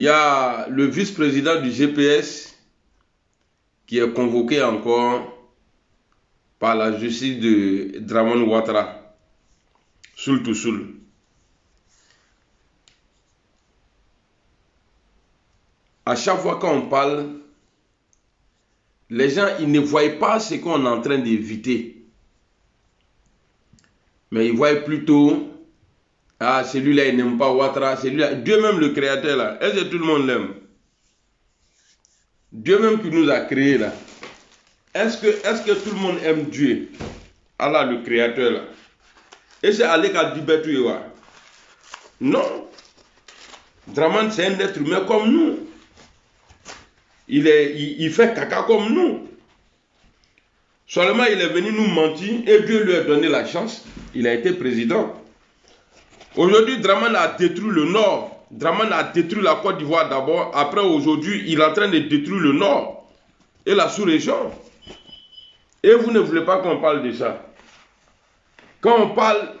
Il y a le vice-président du GPS qui est convoqué encore par la justice de Dramane Ouattara, Soul to Soul. À chaque fois qu'on parle, les gens ils ne voient pas ce qu'on est en train d'éviter. Mais ils voient plutôt, ah celui-là il n'aime pas Ouattara, celui-là, Dieu même le créateur là, est-ce que tout le monde l'aime? Dieu même qui nous a créés là, est-ce que tout le monde aime Dieu? Allah le créateur là. Et c'est Allah qui a dit Betouéwa. Non. Dramane c'est un être humain comme nous. Il fait caca comme nous. Seulement il est venu nous mentir et Dieu lui a donné la chance. Il a été président. Aujourd'hui, Dramane a détruit le Nord. Dramane a détruit la Côte d'Ivoire d'abord. Après, aujourd'hui, il est en train de détruire le Nord et la sous-région. Et vous ne voulez pas qu'on parle de ça. Quand on parle,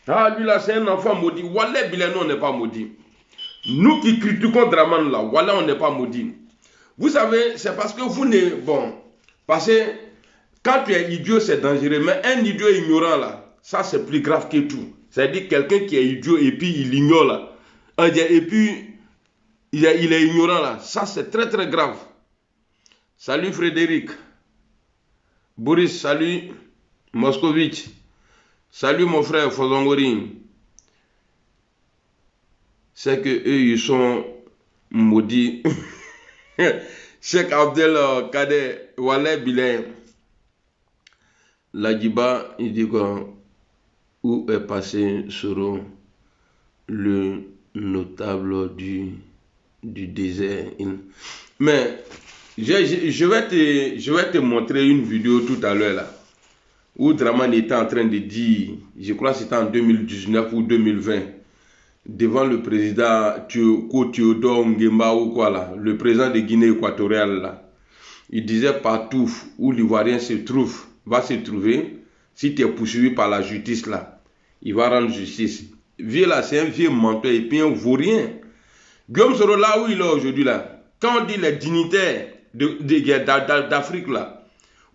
ah lui là c'est un enfant maudit. Wallah Bilal, nous on n'est pas maudit. Nous qui critiquons Dramane là, Wallah on n'est pas maudit. Vous savez, c'est parce que vous ne... Bon, parce que quand tu es idiot, c'est dangereux. Mais un idiot ignorant là, ça c'est plus grave que tout. C'est-à-dire quelqu'un qui est idiot et puis il ignore là. Et puis il est ignorant là. Ça c'est très très grave. Salut Frédéric. Boris, salut. Moscovitch. Salut mon frère Fozongori. C'est que eux ils sont maudits. Cheikh Abdel Kader Wallah Bilal. Ladjiba, il dit quoi? Où est passé Soro, le notable du désert? Mais je vais te montrer une vidéo tout à l'heure là, où Dramane était en train de dire, je crois que c'était en 2019 ou 2020, devant le président Théodore Nguemba ou quoi là, le président de Guinée équatoriale là. Il disait partout où l'Ivoirien va se trouver, si tu es poursuivi par la justice là, il va rendre justice. Vieux là, c'est un vieux menteur et puis un vaurien. Guillaume Soro là où il est aujourd'hui là, quand on dit les dignitaires d'Afrique là,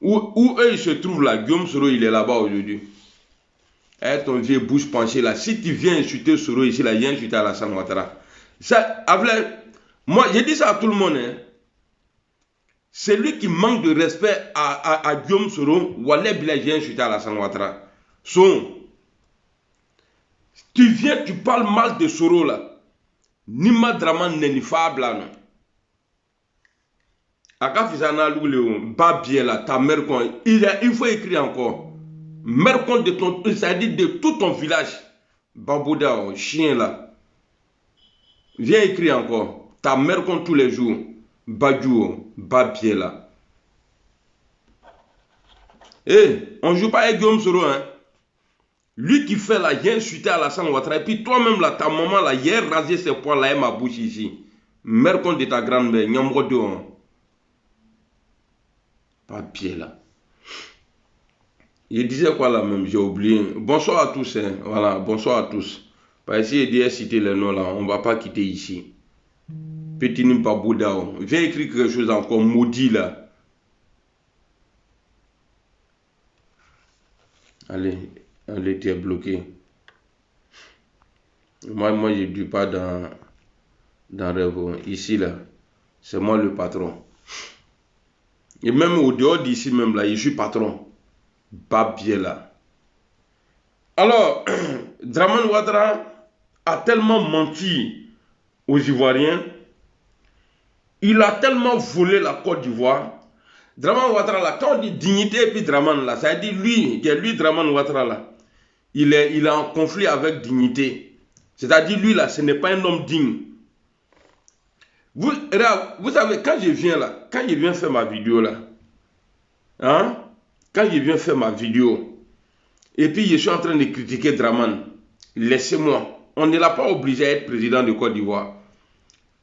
où eux ils se trouvent là, Guillaume Soro il est là-bas aujourd'hui. Eh, ton vieux bouche penchée là, si tu viens insulter Soro ici là, viens insulter Alassane Ouattara. Ça, moi j'ai dit ça à tout le monde, hein. C'est lui qui manque de respect à Guillaume Soro, Wallah Bilal vient insulter Alassane Ouattara. Tu viens, tu parles mal de Soro là. Nima Dramane n'est ni fable là non. Akafisana Louléo, Babie là, ta mère, il faut écrire encore. Mère compte de ton, c'est-à-dire de tout ton village. Babouda, chien là. Viens écrire encore. Ta mère compte tous les jours. Badjou, Babie là. Eh, on ne joue pas avec Guillaume Soro, hein. Lui qui fait là, il a insulté Alassane Ouattara. Et puis toi-même là, ta maman là, il a rasé ses poils là et ma bouche ici. Mère compte de ta grand-mère, Nyamrodo. Hein. Babie là. Il disait quoi là même, j'ai oublié. Bonsoir à tous, hein. Voilà, bonsoir à tous. Par ici, il dit citer les noms là, on ne va pas quitter ici. Petit Nimpa Bouddha, viens écrire quelque chose encore maudit là. Allez, tu es bloqué. Moi je ne dis pas dans Rêve. Ici là, c'est moi le patron. Et même au dehors d'ici même là, je suis patron. Babie là. Alors, Dramane Ouattara a tellement menti aux Ivoiriens. Il a tellement volé la Côte d'Ivoire. Dramane Ouattara là, quand on dit dignité et puis Dramane là, ça veut dire lui Dramane Ouattara là, il est en conflit avec dignité. C'est-à-dire lui là, ce n'est pas un homme digne. Vous savez, quand je viens faire ma vidéo là, hein, quand je viens faire ma vidéo, et puis je suis en train de critiquer Dramane, laissez-moi. On ne l'a pas obligé à être président de Côte d'Ivoire.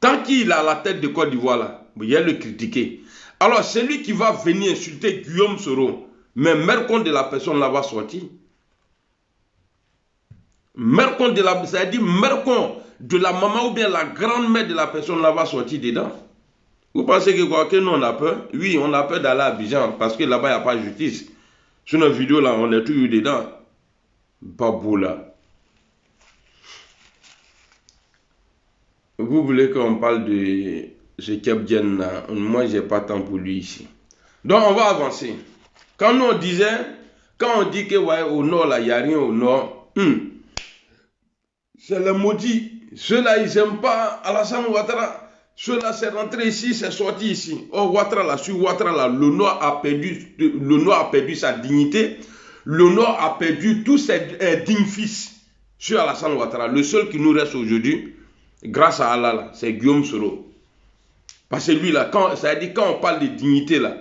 Tant qu'il a la tête de Côte d'Ivoire là, il y a le critiquer. Alors c'est lui qui va venir insulter Guillaume Soro, mais mère compte de la personne là va sortir. Mercon de la, c'est-à-dire Mercon de la maman ou bien la grand-mère de la personne là va sortir dedans. Vous pensez que quoi que nous on a peur? Oui, on a peur d'aller à Abidjan parce que là-bas il n'y a pas de justice. Sur nos vidéos là, on est toujours dedans. Babou là. Vous voulez qu'on parle de ce Kebdien là? Moi, j'ai pas temps pour lui ici. Donc, on va avancer. Quand nous on disait, quand on dit que ouais, au nord là, il n'y a rien au nord, c'est le maudit. Ceux-là, ils n'aiment pas Alassane Ouattara. Ceux-là, c'est rentré ici, c'est sorti ici. Oh, Ouattara là, sur Ouattara là, le nord a perdu sa dignité. Le nord a perdu tous ses dignes fils sur Alassane Ouattara. Le seul qui nous reste aujourd'hui, grâce à Allah, c'est Guillaume Soro. Parce que lui, là, c'est-à-dire quand on parle de dignité, là,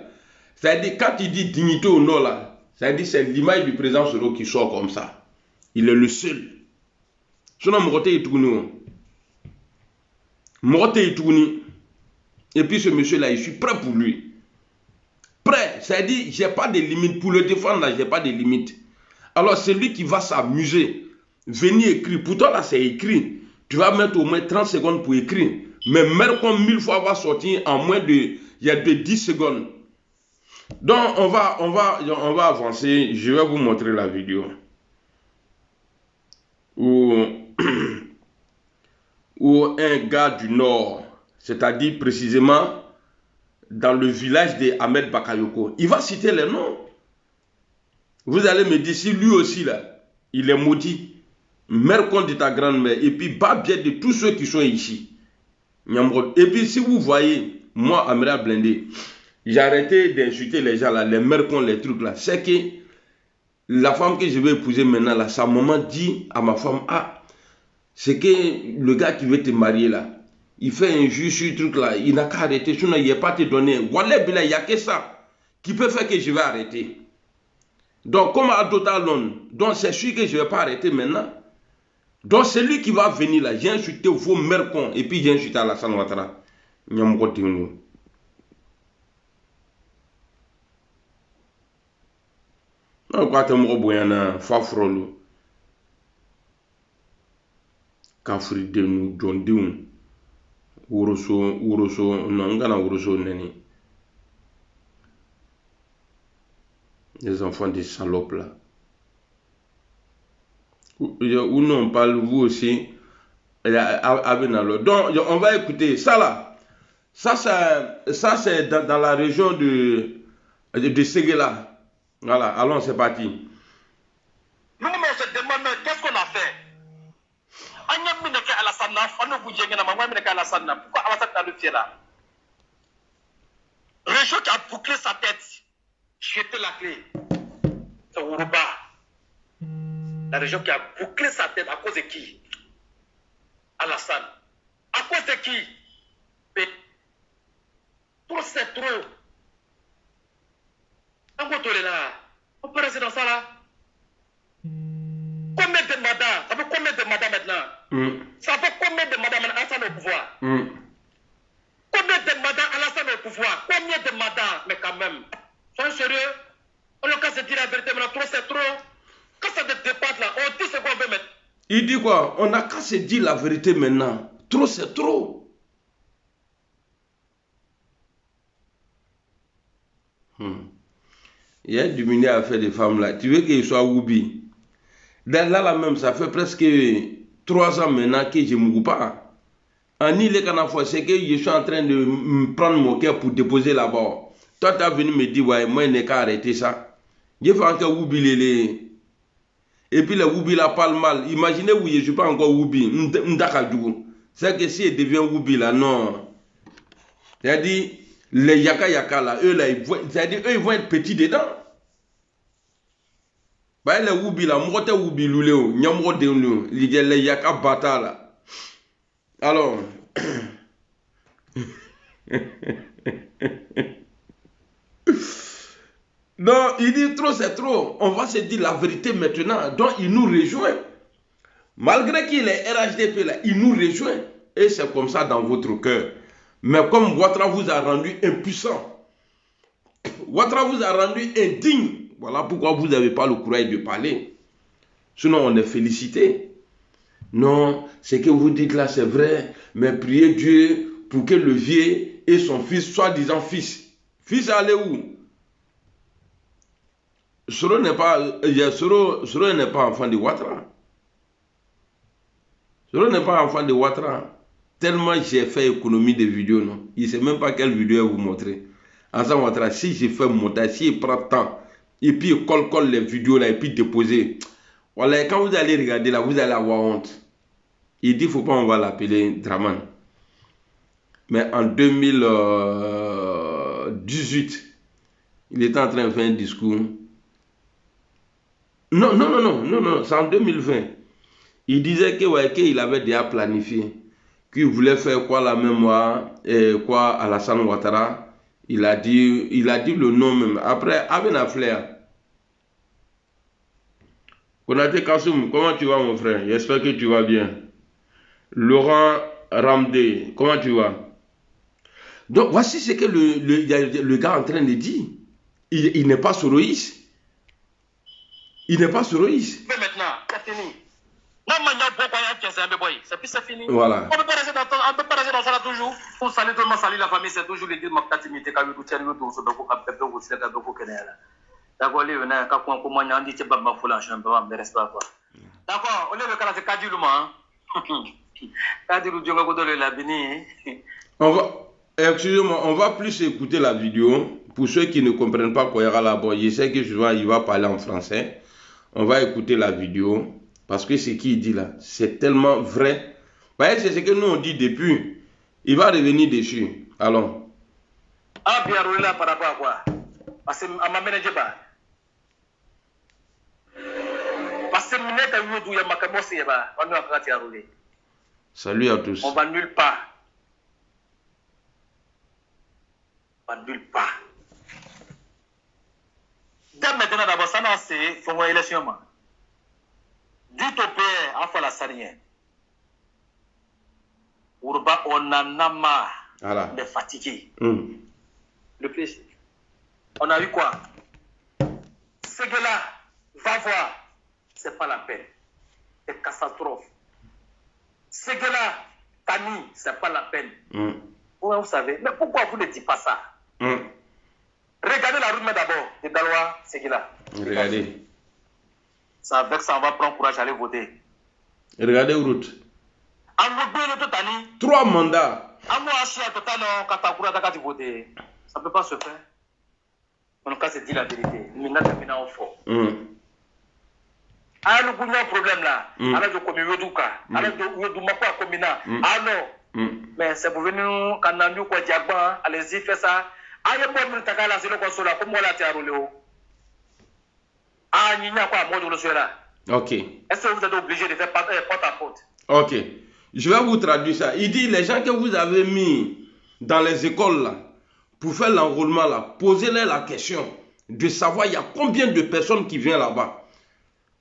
c'est-à-dire quand il dit dignité au nord, là, c'est-à-dire c'est l'image du président Soro qui sort comme ça. Il est le seul. Sinon, Morote est tourné. Morote est tourné. Et puis ce monsieur-là, je suis prêt pour lui. Prêt, c'est-à-dire, je n'ai pas de limite. Pour le défendre, là, je n'ai pas de limite. Alors, c'est lui qui va s'amuser. Venir écrire. Pour toi, là, c'est écrit. Tu vas mettre au moins 30 secondes pour écrire. Mais Mercon 1000 fois va sortir en moins de, il y a de 10 secondes. Donc, on va avancer. Je vais vous montrer la vidéo. Où un gars du Nord, c'est-à-dire précisément dans le village de Ahmed Bakayoko, il va citer les noms. Vous allez me dire si lui aussi, là, il est maudit. Mercon de ta grand-mère. Et puis, Babia de tous ceux qui sont ici. Et puis, si vous voyez, moi, Amira Blindé, j'ai arrêté d'insulter les gens là, les Mercon, les trucs là. C'est que la femme que je vais épouser maintenant, là, sa maman dit à ma femme, ah, c'est que le gars qui veut te marier là, il fait un jus sur le truc là, il n'a qu'à arrêter, sinon il n'a pas te donner. Wallah, il n'y a que ça qui peut faire que je vais arrêter. Donc, comme à Total non, donc c'est sûr que je ne vais pas arrêter maintenant. Donc, c'est lui qui va venir là. J'ai insulté vos Mercon et puis j'ai insulté Alassane Ouattara. Non, quoi te mo boyana fafrolo. Kafri de nous jondiun. Uroso, non, ngana uroso neni. Les enfants des salopes là. Ou non, on parle vous aussi. Donc, on va écouter ça là. Ça c'est dans la région de Séguéla. Voilà, allons, c'est parti. Nous, on se demande qu'est-ce qu'on a fait. Pourquoi Alassane a le fier là? Région qui a bouclé sa tête. Jeter la clé. C'est Ourouba. La région qui a bouclé sa tête à cause de qui? Alassane. À cause de qui? Trop c'est trop. On peut rester dans ça là. Combien de mandats? Ça fait combien de mandats maintenant? Ça fait combien de mandats maintenant Alassane au pouvoir? Combien de mandats Alassane au pouvoir? Combien de mandats? Mais quand même, soyez sérieux. On n'a qu'à se dire la vérité maintenant. Trop c'est trop. Quand ça dépasse là, on dit ce qu'on veut mettre. Il dit quoi? On n'a qu'à se dire la vérité maintenant. Trop c'est trop. Il y a du miné à faire des femmes là. Tu veux qu'il soit Woubi? Là même, ça fait presque 3 ans maintenant que je ne me coupe pas. En Ile Kanafo, c'est que je suis en train de prendre mon cœur pour déposer là-bas. Toi, tu es venu me dire, ouais, moi, je n'ai qu'à arrêter ça. Je fais encore Woubi lélé. Et puis le Woubi là parle mal. Imaginez où je ne suis pas encore Woubi. C'est que si elle devient Woubi là, non. C'est-à-dire, les Yaka là, eux là, c'est-à-dire, eux ils vont être petits dedans. Bah, les Woubi là, moi, t'es Woubi Luleo, Nyamro de nous, les Yaka Bata là. Alors, non, il dit trop, c'est trop. On va se dire la vérité maintenant. Donc, il nous rejoint. Malgré qu'il est RHDP là, il nous rejoint. Et c'est comme ça dans votre cœur. Mais comme Ouattara vous a rendu impuissant, Ouattara vous a rendu indigne. Voilà pourquoi vous n'avez pas le courage de parler. Sinon, on est félicité. Non, ce que vous dites là, c'est vrai, mais priez Dieu pour que le vieux et son fils, soi-disant fils. Fils, allez où? Soro n'est pas enfant de Ouattara. Soro n'est pas enfant de Ouattara. Tellement j'ai fait économie de vidéos, non. Il ne sait même pas quelle vidéo vous montrer. Alassane Ouattara, si j'ai fait montage, s'il prend temps, et puis il colle les vidéos là, et puis déposer. Voilà, quand vous allez regarder là, vous allez avoir honte. Il dit, il ne faut pas, on va l'appeler Draman. Mais en 2018, il était en train de faire un discours. Non, c'est en 2020. Il disait qu'il avait déjà planifié, qu'il voulait faire quoi la mémoire, et quoi Alassane Ouattara. Il a dit le nom même. Après, Aben Flair. Konaté Kassoum, comment tu vas mon frère? J'espère que tu vas bien. Laurent Ramdé, comment tu vas? Donc voici ce que le gars est en train de dire. Il n'est pas soroïste. Il n'est pas soroïste. Mais maintenant, c'est fini. C'est fini. Voilà. On ne peut pas rester dans ça toujours. Pour saluer tout le monde, saluer la famille, c'est toujours les deux Maktatimité, Kavidou, Tchadou, Soudoko, Kapepé, Oussika, Doko, Kenela. D'accord, les venants, quand on a dit que Baba Foula, je ne peux pas me respecter. D'accord, on est le cas de Kadiluma. Kadilou, Djogo, de la Bini. Excusez-moi, on va plus écouter la vidéo. Pour ceux qui ne comprennent pas quoi il y aura là-bas, je sais que souvent il va parler en français. On va écouter la vidéo. Parce que ce qu'il dit là, c'est tellement vrai. Vous voyez, c'est ce que nous on dit depuis. Il va revenir dessus. Allons. Ah, bien roulé là par rapport à quoi? Parce que à ma ménage pas. Parce que mon état où il y a ma camosse, on doit faire rouler. Salut à tous. On va nulle part. On va nulle part. Dès maintenant d'abord, ça n'a c'est faut une élection. Du topé à faire la sarrière. Urba, on en a marre de fatiguer. Le plaisir. On a eu quoi? Ce gars-là, va voir, c'est pas la peine. C'est catastrophe. Ce gars-là, Tani, c'est pas la peine. Vous savez, mais pourquoi vous ne dites pas ça? Regardez la route d'abord de Daloa, ce gars-là. Regardez. C'est avec ça, on va prendre courage à aller voter. Regardez route. 3 mandats. Ça ne peut pas se faire. En tout cas, c'est dit la vérité. Nous avons fort. Ah, nous avons un problème là. Alors, mais c'est pour venir quand on a mis quoi diaban, allez-y, faites ça. Allez, pour nous taquer la zéro console, comme on l'a tiré au Ah, il n'y a pas à moi de là. Ok. Est-ce que vous êtes obligé de faire porte à porte? Ok. Je vais vous traduire ça. Il dit, les gens que vous avez mis dans les écoles là, pour faire l'enrôlement là, posez-leur la question de savoir il y a combien de personnes qui viennent là-bas.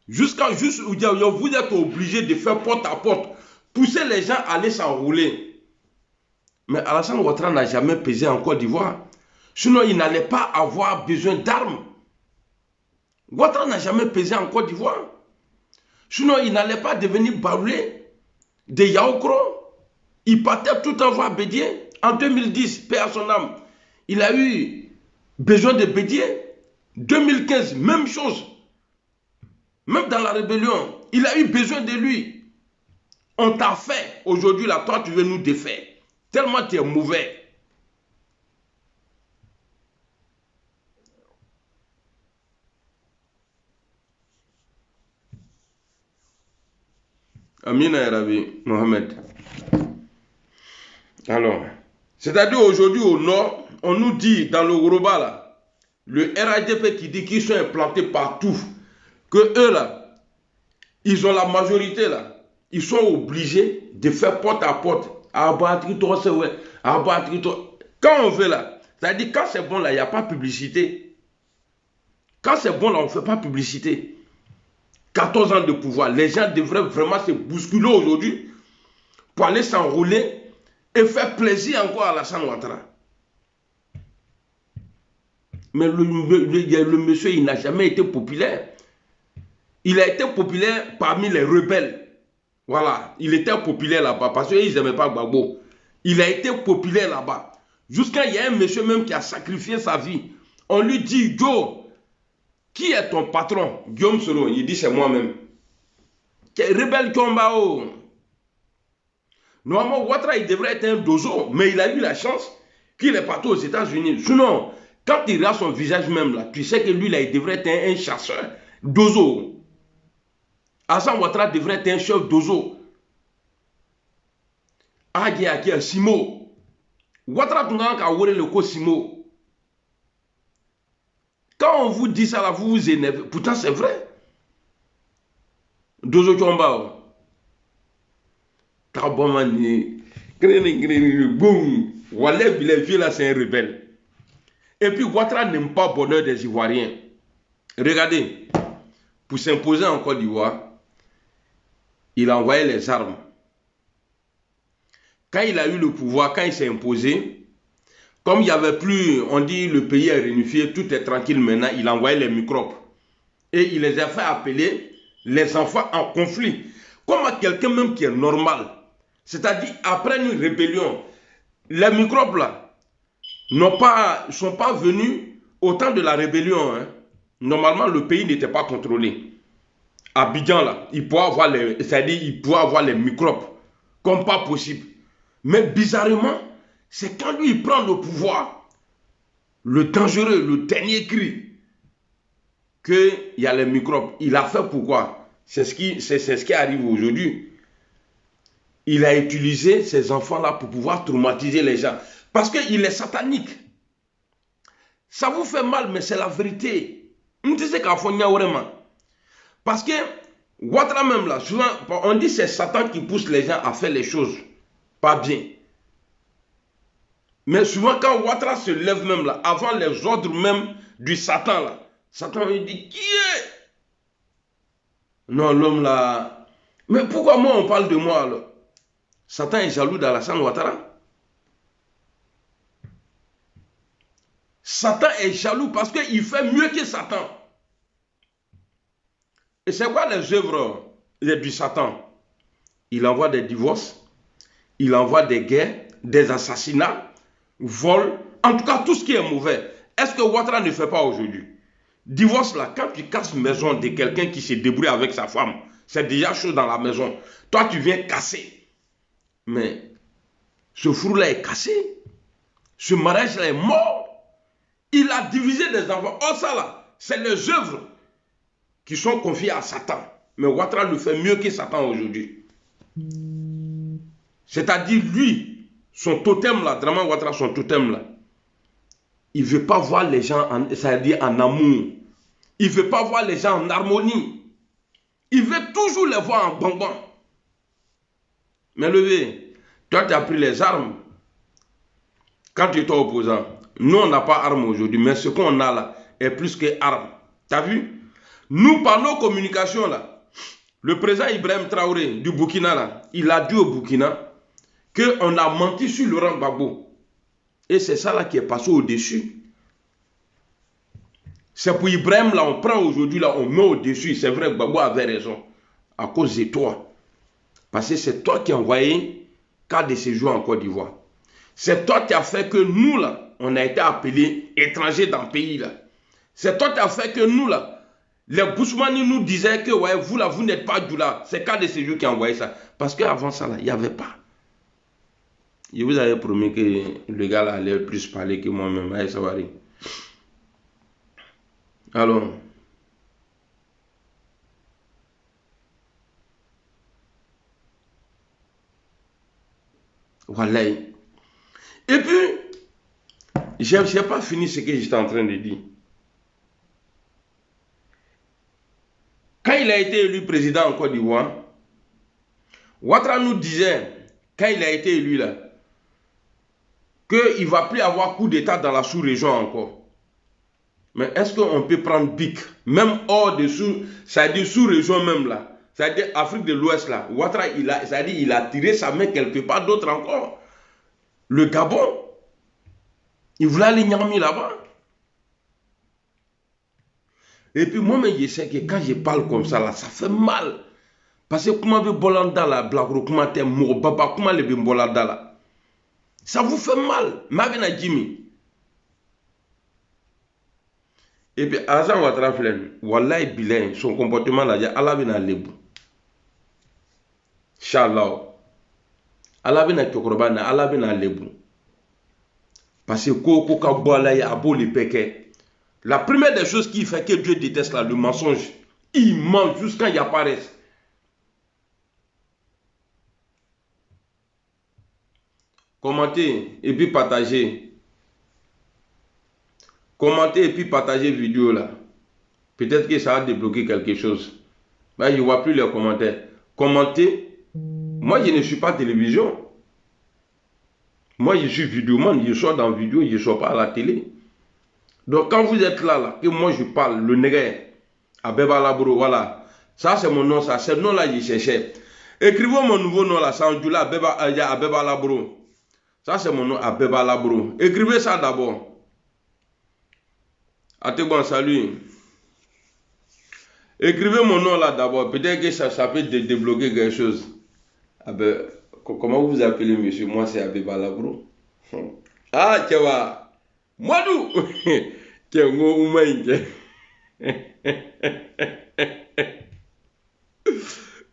Juste où vous êtes obligé de faire porte à porte, pousser les gens à aller s'enrôler. Mais Alassane Ouattara n'a jamais pesé en Côte d'Ivoire. Sinon, il n'allait pas avoir besoin d'armes. Ouattara n'a jamais pesé en Côte d'Ivoire. Sinon, il n'allait pas devenir baoulé de Yaoukro. Il partait tout en voie Bédier. En 2010, paix à son âme, il a eu besoin de Bédier. 2015, même chose. Même dans la rébellion, il a eu besoin de lui. On t'a fait. Aujourd'hui, là, toi, tu veux nous défaire. Tellement tu es mauvais. Amina Rabi Mohamed. Alors, c'est-à-dire aujourd'hui au nord, on nous dit dans le Yoruba là, le RADP qui dit qu'ils sont implantés partout, que eux là, ils ont la majorité là, ils sont obligés de faire porte à porte. Quand on veut là, c'est-à-dire quand c'est bon là, il n'y a pas publicité. Quand c'est bon là, on ne fait pas publicité. 14 ans de pouvoir, les gens devraient vraiment se bousculer aujourd'hui pour aller s'enrôler et faire plaisir encore à Alassane Ouattara. Mais le monsieur, il n'a jamais été populaire. Il a été populaire parmi les rebelles. Voilà, il était populaire là-bas parce qu'ils n'aimaient pas Gbagbo. Il a été populaire là-bas. Jusqu'à il y a un monsieur même qui a sacrifié sa vie. On lui dit, Joe, qui est ton patron? Guillaume Soro. Il dit, c'est moi-même. Rebelle Kombao. Normalement, Ouattara, il devrait être un dozo, mais il a eu la chance qu'il est parti aux États-Unis. Sinon, quand il a son visage même là, tu sais que lui, là, il devrait être un chasseur. Dozo. Hassan Ouattara devrait être un chef dozo. Agi Agi Simo. Ouattara Tungan Kawore le ko Simo. Quand on vous dit ça là, vous vous énervez. Pourtant, c'est vrai. Dozo Chombao. Tabomani. Boum. Walef, il est vieux là, c'est un rebelle. Et puis Ouattara n'aime pas le bonheur des Ivoiriens. Regardez, pour s'imposer en Côte d'Ivoire, il a envoyé les armes. Quand il a eu le pouvoir, quand il s'est imposé, comme il n'y avait plus, on dit le pays est réunifié, tout est tranquille maintenant, il a envoyé les microbes. Et il les a fait appeler les enfants en conflit. Comme à quelqu'un même qui est normal. C'est-à-dire, après une rébellion, les microbes là ne sont pas venus au temps de la rébellion. Hein. Normalement, le pays n'était pas contrôlé. Abidjan là, il pouvait avoir les microbes comme pas possible. Mais bizarrement, c'est quand lui il prend le pouvoir, le dangereux, le dernier cri, qu'il y a les microbes. Il a fait pourquoi? C'est ce qui arrive aujourd'hui. Il a utilisé ces enfants-là pour pouvoir traumatiser les gens. Parce qu'il est satanique. Ça vous fait mal, mais c'est la vérité. Parce que Ouattara même là, souvent, on dit que c'est Satan qui pousse les gens à faire les choses pas bien. Mais souvent, quand Ouattara se lève même là, avant les ordres même du Satan là, Satan lui dit, qui est? Non, l'homme là. Mais pourquoi moi on parle de moi alors? Satan est jaloux d'Alassane Ouattara. Satan est jaloux parce qu'il fait mieux que Satan. Et c'est quoi les œuvres du Satan? Il envoie des divorces, il envoie des guerres, des assassinats, vols, en tout cas tout ce qui est mauvais. Est-ce que Ouattara ne fait pas aujourd'hui? Divorce là, quand tu casses la maison de quelqu'un qui se débrouille avec sa femme, c'est déjà chaud dans la maison. Toi tu viens casser. Mais ce four là est cassé. Ce mariage là est mort. Il a divisé des enfants. Oh ça là, c'est les œuvres qui sont confiées à Satan. Mais Ouattara le fait mieux que Satan aujourd'hui. C'est-à-dire lui, son totem là, Draman Ouattara, son totem là, il ne veut pas voir les gens en amour. Il ne veut pas voir les gens en harmonie. Il veut toujours les voir en bonbon. Mais levé, toi tu as pris les armes quand tu étais opposant. Nous on n'a pas armes aujourd'hui, mais ce qu'on a là est plus que armes. Tu as vu? Nous par nos communications là, le président Ibrahim Traoré du Burkina là, il a dit au Burkina qu'on a menti sur Laurent Gbagbo. Et c'est ça là qui est passé au-dessus. C'est pour Ibrahim là, on prend aujourd'hui là, on met au-dessus. C'est vrai que Gbagbo avait raison. À cause de toi. Parce que c'est toi qui as envoyé cas de séjour en Côte d'Ivoire. C'est toi qui as fait que nous là, on a été appelés étrangers dans le pays là. C'est toi qui as fait que nous là, les Boussoumani nous disaient que ouais, vous là, vous n'êtes pas du là. C'est cas de séjour qui a envoyé ça. Parce qu'avant ça là, il n'y avait pas. Je vous avais promis que le gars là allait plus parler que moi-même. Allez, ça va aller. Alors. Voilà. Et puis, je n'ai pas fini ce que j'étais en train de dire. Quand il a été élu président en Côte d'Ivoire, Ouattara nous disait, quand il a été élu là, qu'il ne va plus avoir coup d'État dans la sous-région encore. Mais est-ce qu'on peut prendre BIC, même hors de c'est-à-dire sous-région même là, c'est-à-dire Afrique de l'Ouest là, Ouattara, il a tiré sa main quelque part d'autre encore. Le Gabon, il voulait aller Niamey là-bas. Et puis moi-même, je sais que quand je parle comme ça là, ça fait mal. Parce que comment vous bolanda blagro comment t'es mort baba comment le bolanda là. Ça vous fait mal. Mavina Jimmy. Et puis Azan Ouattara Flen, Wallahi Bilain, son comportement là, Allah vient à l'ébou. Inch'Allah. Allah vient à Tokorobana, Allah vient à l'ébou. Parce que Koko Kaboala ya Abo le péquet. La première des choses qui fait que Dieu déteste là, le mensonge. Il ment jusqu'à il apparaît. Commentez et puis partagez. Commentez et puis partagez vidéo là. Peut-être que ça va débloquer quelque chose. Mais je ne vois plus les commentaires. Commentez. Moi, je ne suis pas télévision. Moi, je suis vidéoman. Je sors dans la vidéo, je ne sors pas à la télé. Donc, quand vous êtes là, que moi je parle, le nègre, Abeba Labro, voilà. Ça, c'est mon nom, ça. C'est le nom là, je cherchais. Écrivez mon nouveau nom là, Sanjoula Abeba Labro. Ça, c'est mon nom, Abeba Labro. Écrivez ça d'abord. Bon, salut. Écrivez mon nom là d'abord. Peut-être que ça peut débloquer quelque chose. Comment vous appelez, monsieur? Moi, c'est Abeba Labro. Ah, tu vois. Madou.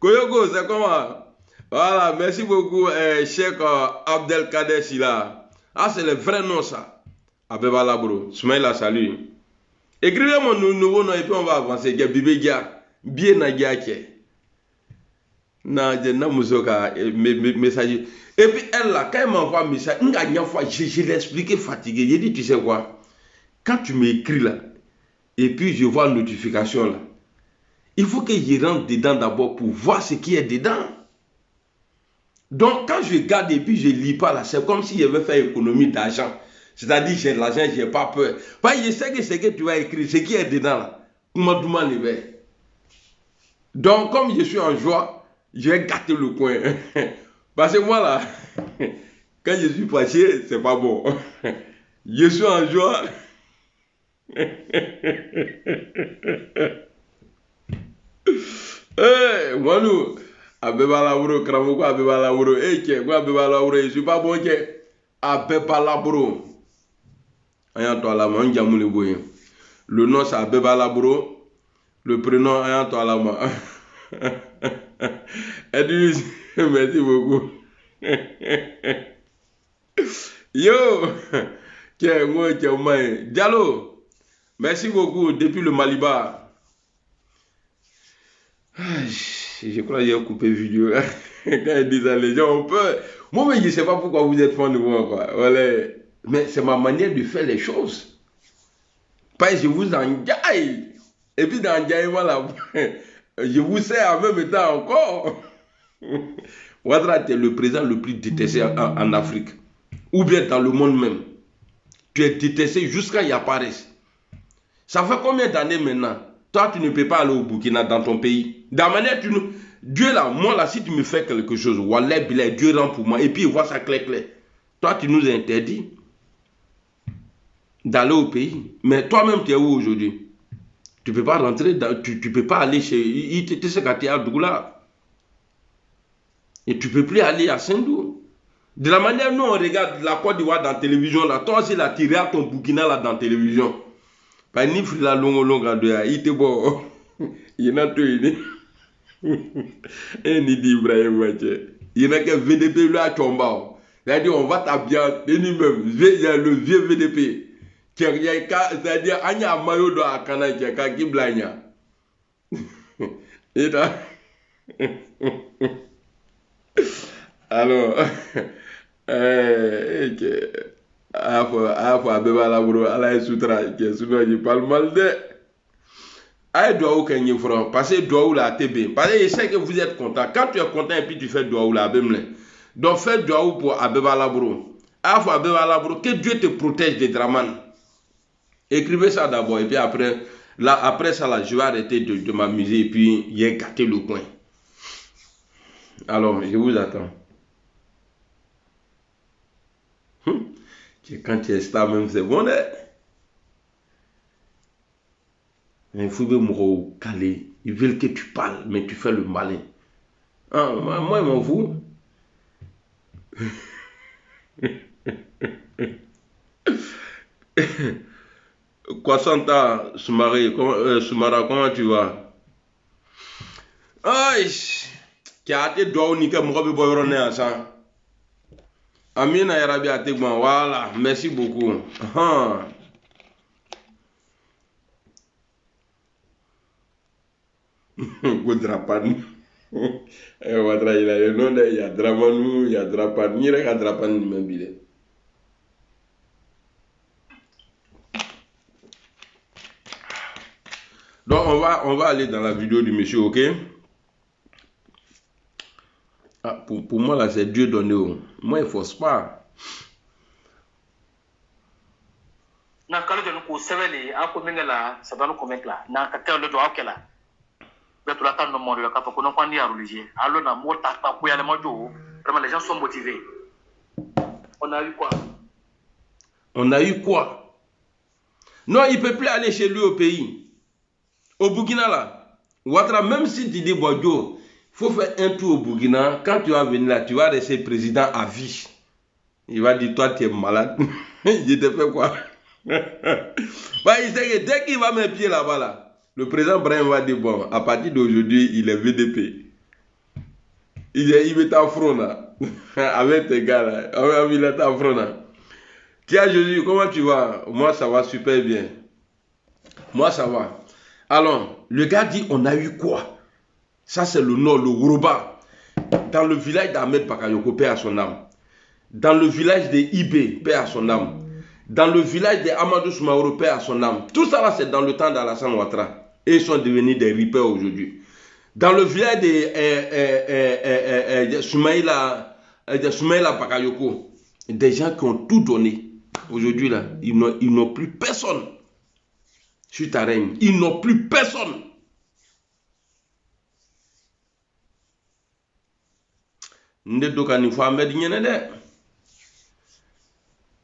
Koyoko, c'est comment? Voilà, merci beaucoup, Cheikh Abdelkader Sila. Ah, c'est le vrai nom, ça. Abeba Labro. Soumaïla, salut. Écrivez mon nouveau nom et puis on va avancer. Bibé Gia. Bien Nagiake. Message. Et puis elle là, quand elle m'envoie un message, je l'ai expliqué fatigué. J'ai dit, tu sais quoi? Quand tu m'écris là, et puis je vois la notification là, il faut que je rentre dedans d'abord pour voir ce qui est dedans. Donc quand je regarde et puis je ne lis pas là, c'est comme si je veux faire économie d'argent. C'est-à-dire j'ai de l'argent, je n'ai pas peur. Parce que je sais que ce que tu vas écrire, ce qui est dedans là, donc comme je suis en joie, je vais gâter le coin. Parce que moi là, quand je suis fâché, c'est pas bon. Je suis en joie. Moi nous, Abeba Labro, Kramoko Abeba Labro, Abeba Labro, je suis pas bon, Abeba Labro. Le nom c'est Abeba Labro, le prénom Ayanto Alama. Edwige, merci beaucoup. Yo, Diallo, merci beaucoup depuis le Maliba. Je crois que j'ai coupé vidéo. Quand ils disent les gens, on peut. Moi, je ne sais pas pourquoi vous êtes fan de moi. Quoi. Voilà. Mais c'est ma manière de faire les choses. Parce que je vous enjaille. Et puis dans le voilà. Je vous sers en même temps encore. Ouattara, tu es le président le plus détesté en Afrique. Ou bien dans le monde même. Tu es détesté jusqu'à y apparaître. Ça fait combien d'années maintenant? Toi, tu ne peux pas aller au Burkina dans ton pays. De la manière, Dieu là, moi là, si tu me fais quelque chose, Wallah, Billah, Dieu rend pour moi. Et puis il voit ça clair. Toi, tu nous interdis d'aller au pays. Mais toi-même, tu es où aujourd'hui? Tu ne peux pas rentrer, tu ne peux pas aller chez... Tu sais quand tu es à Dougla. Et tu ne peux plus aller à Saint-Dou. De la manière dont on regarde la Côte d'Ivoire dans la télévision, là, toi aussi, là, tu regardes ton Burkina là, dans la télévision. Pas ni fri la longa de ya, il était bon. Il y en a tout, et ni dit Ibrahim Waché. Il y en a que VDP là à Tomba. C'est-à-dire, on va t'habiller, lui-même, le vieux VDP. C'est-à-dire, il y a un maillot de la Canada qui blagna. Et là, alors, Abeba Labro, Allah Soutra, qui souvent je parle mal de. Aïe, doit aucun franc. Passez doigt ou la TB. Parce que je sais que vous êtes content. Quand tu es content et puis tu fais doigt ou la BML. Donc fais doigt ou pour Abeba Labro. Abeba Labro, que Dieu te protège des draman. Écrivez ça d'abord et puis après, là, après ça, là, je vais arrêter de m'amuser et puis il a gâté le coin. Alors, je vous attends. Quand tu es star même, c'est bon. Il faut me caler. Ils veulent que tu parles, mais tu fais le malin. Ah, moi, je m'en fous. Kwasanta Soumara, comment tu vas? Aïe, qui a été droit au nickel, moi, je vais à ça. Amina Yarabi Ategman, voilà, merci beaucoup. Drapan. Watra, il a le nom de, il y a Dramanou, il y a Drapan, il y a Drapan, il Donc on va aller dans la vidéo du monsieur, ok? Ah, pour moi là c'est Dieu donné. Moi il ne force pas. Na kalo de ko sɛbɛnni a ko min kɛ la sabanu ko min kila na ka kɛ lo do aw kɛ la bɛɛ tora ta nɔ mɔri la k'a fɔ ko n'an y'a religieux allo na mɔgɔ ta ko yɛlɛma jo vraiment les gens sont motivés. On a eu quoi? On a eu quoi? Non, il ne peut plus aller chez lui au pays. Au Burkina là, Ouattara, même si tu dis Boadjo, il faut faire un tour au Burkina. Quand tu vas venir là, tu vas rester président à vie. Il va dire, toi tu es malade. Il te fait quoi? Bah, il sait que dès qu'il va mettre pied là-bas, là, le président Brahim va dire, bon, à partir d'aujourd'hui, il est VDP. Il est en front là. Avec tes gars là. Il est en front là. Tiens, Jésus, comment tu vas? Moi, ça va super bien. Moi, ça va. Alors, le gars dit, on a eu quoi? Ça, c'est le nord, le Woroba. Dans le village d'Ahmed Bakayoko, paix à son âme. Dans le village de Ibé, paix à son âme. Dans le village de Amadou Soumaoro, paix à son âme. Tout ça là, c'est dans le temps d'Alassane Ouattara. Et ils sont devenus des rippers aujourd'hui. Dans le village de Soumaïla Bakayoko, des gens qui ont tout donné. Aujourd'hui là, ils n'ont plus personne. Sur ta règne, ils n'ont plus personne.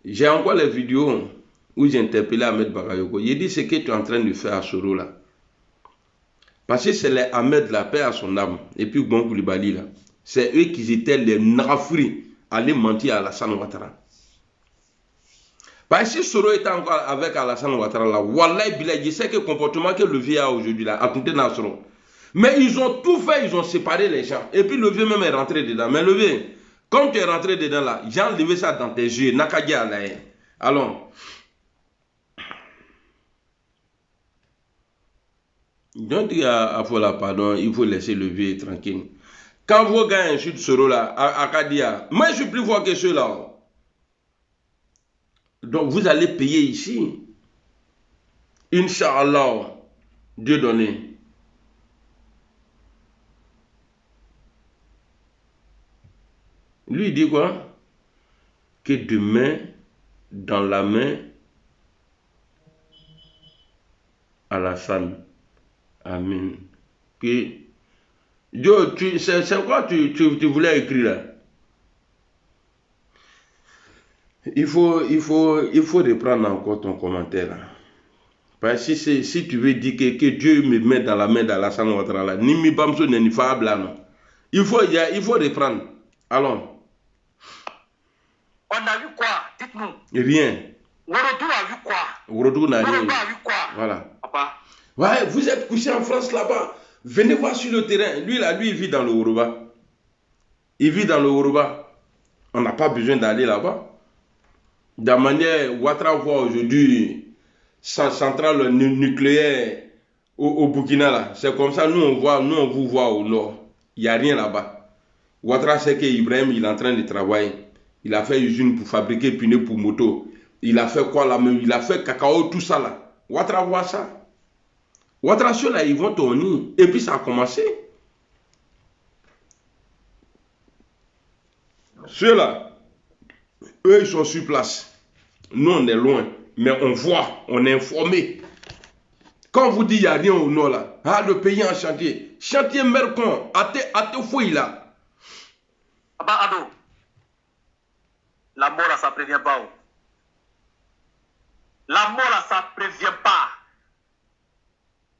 J'ai encore les vidéos où j'ai interpellé Ahmed Bakayoko. Il dit ce que tu es en train de faire à Soro là. Parce que c'est les Ahmed, la paix à son âme, et puis Bon Koulibaly là. C'est eux qui étaient les nafri à aller mentir à Alassane Ouattara. Parce que Soro était encore avec Alassane Ouattara là. Wallahi Bilay, je sais que le comportement que le vieux a aujourd'hui là, a compté dans Soro. Mais ils ont tout fait, ils ont séparé les gens. Et puis le vieux même est rentré dedans. Mais le vieux, comme tu es rentré dedans là, j'ai enlevé ça dans tes yeux. Nakadia là. Alors, donc il faut la pardon, il faut laisser le vieux tranquille. Quand vos gars insultent Soro là, Akadia, moi je suis plus fort que ceux-là. Donc vous allez payer ici. Inch'Allah, Dieu donné. Lui il dit quoi? Que demain, dans la main, Alassane. Amen. Que Dieu, c'est quoi tu voulais écrire là? Il faut reprendre encore ton commentaire là. Parce que si tu veux dire que Dieu me met dans la main d'Alassane Ouattara là, ni mi bamso ni fable là non. Il faut reprendre. Allons. On a vu quoi? Dites-nous. Rien. Ouroudou a vu quoi? Ouroudou n'a rien. Ouroudou a vu quoi? Voilà. Papa. Ouais, vous êtes couché en France là-bas. Venez voir sur le terrain. Lui là, lui il vit dans le Woroba. Il vit dans le Woroba. On n'a pas besoin d'aller là-bas. De la manière, Ouattara voit aujourd'hui sa centrale nucléaire au Burkina là. C'est comme ça, nous on vous voit au nord. Il n'y a rien là-bas. Ouattara sait qu'Ibrahim il est en train de travailler. Il a fait usine pour fabriquer pneus pour moto. Il a fait quoi là même? Il a fait cacao, tout ça là. Ouattara voit ça. Ouattara ceux là, ils vont tourner. Et puis ça a commencé. Ceux là, eux ils sont sur place. Nous on est loin. Mais on voit, on est informé. Quand on vous dit qu'il n'y a rien au nord là, ah, le pays en chantier. Chantier Mercon, à te fouille là. Papa Ado, la mort là, ça ne prévient pas. La mort là, ça ne prévient pas.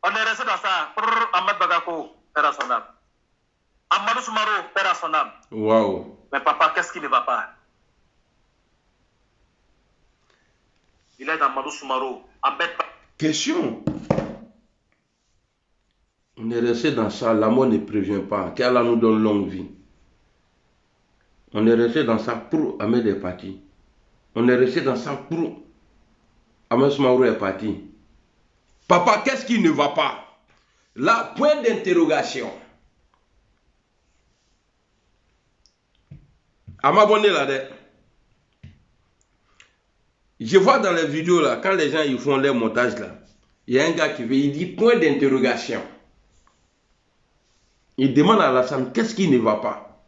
On est resté dans ça. Ahmed Bakayoko, père à son âme. Amadou Soumaoro, âme. Waouh. Mais papa, qu'est-ce qui ne va pas? Il est dans Madou Soumaro. Question. On est resté dans ça, la mort ne prévient pas, qu'Allah nous donne longue vie. On est resté dans ça pour Ahmed est parti. On est resté dans ça pour Ahmed Soumarou est parti. Papa, qu'est-ce qui ne va pas? Là, point d'interrogation. À m'abonner là-dedans. Je vois dans les vidéos là, quand les gens ils font les montages là, il y a un gars qui veut, il dit point d'interrogation. Il demande à Alassane qu'est-ce qui ne va pas.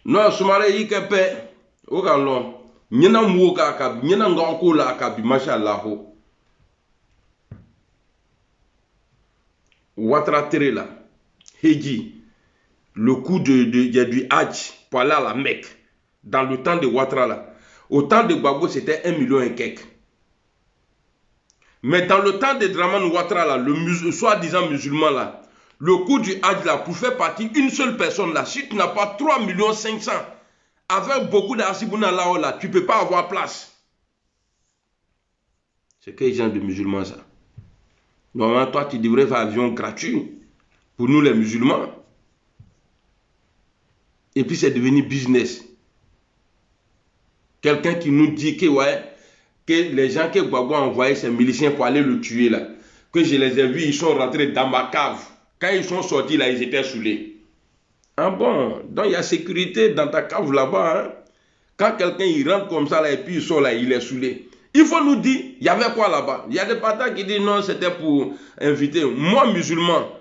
Non, Soumaré, il est paix. Au galon. Nyena mouka akabi, nyena ngako la akabi, machallah. Ouattara Tere là, Heji, le coup du Hajj pour aller à la Mecque, dans le temps de Ouattara là. Au temps de Gbagbo, c'était 1 million et quelques. Mais dans le temps de Dramane Ouattara là, le soi-disant musulman là, le coût du Hajj là, pour faire partie une seule personne là, si tu n'as pas 3 500 000, avec beaucoup d'Asibouna là, tu ne peux pas avoir place. C'est quel genre de musulman ça? Normalement, toi, tu devrais faire avion gratuit pour nous les musulmans. Et puis c'est devenu business. Quelqu'un qui nous dit que, ouais, que les gens que Gbagbo a envoyé ces miliciens pour aller le tuer là, que je les ai vus, ils sont rentrés dans ma cave. Quand ils sont sortis là, ils étaient saoulés. Ah bon, donc il y a sécurité dans ta cave là-bas. Hein? Quand quelqu'un il rentre comme ça là et puis il sort là, il est saoulé. Il faut nous dire, il y avait quoi là-bas? Il y a des patins qui disent non, c'était pour inviter. Moi, musulman,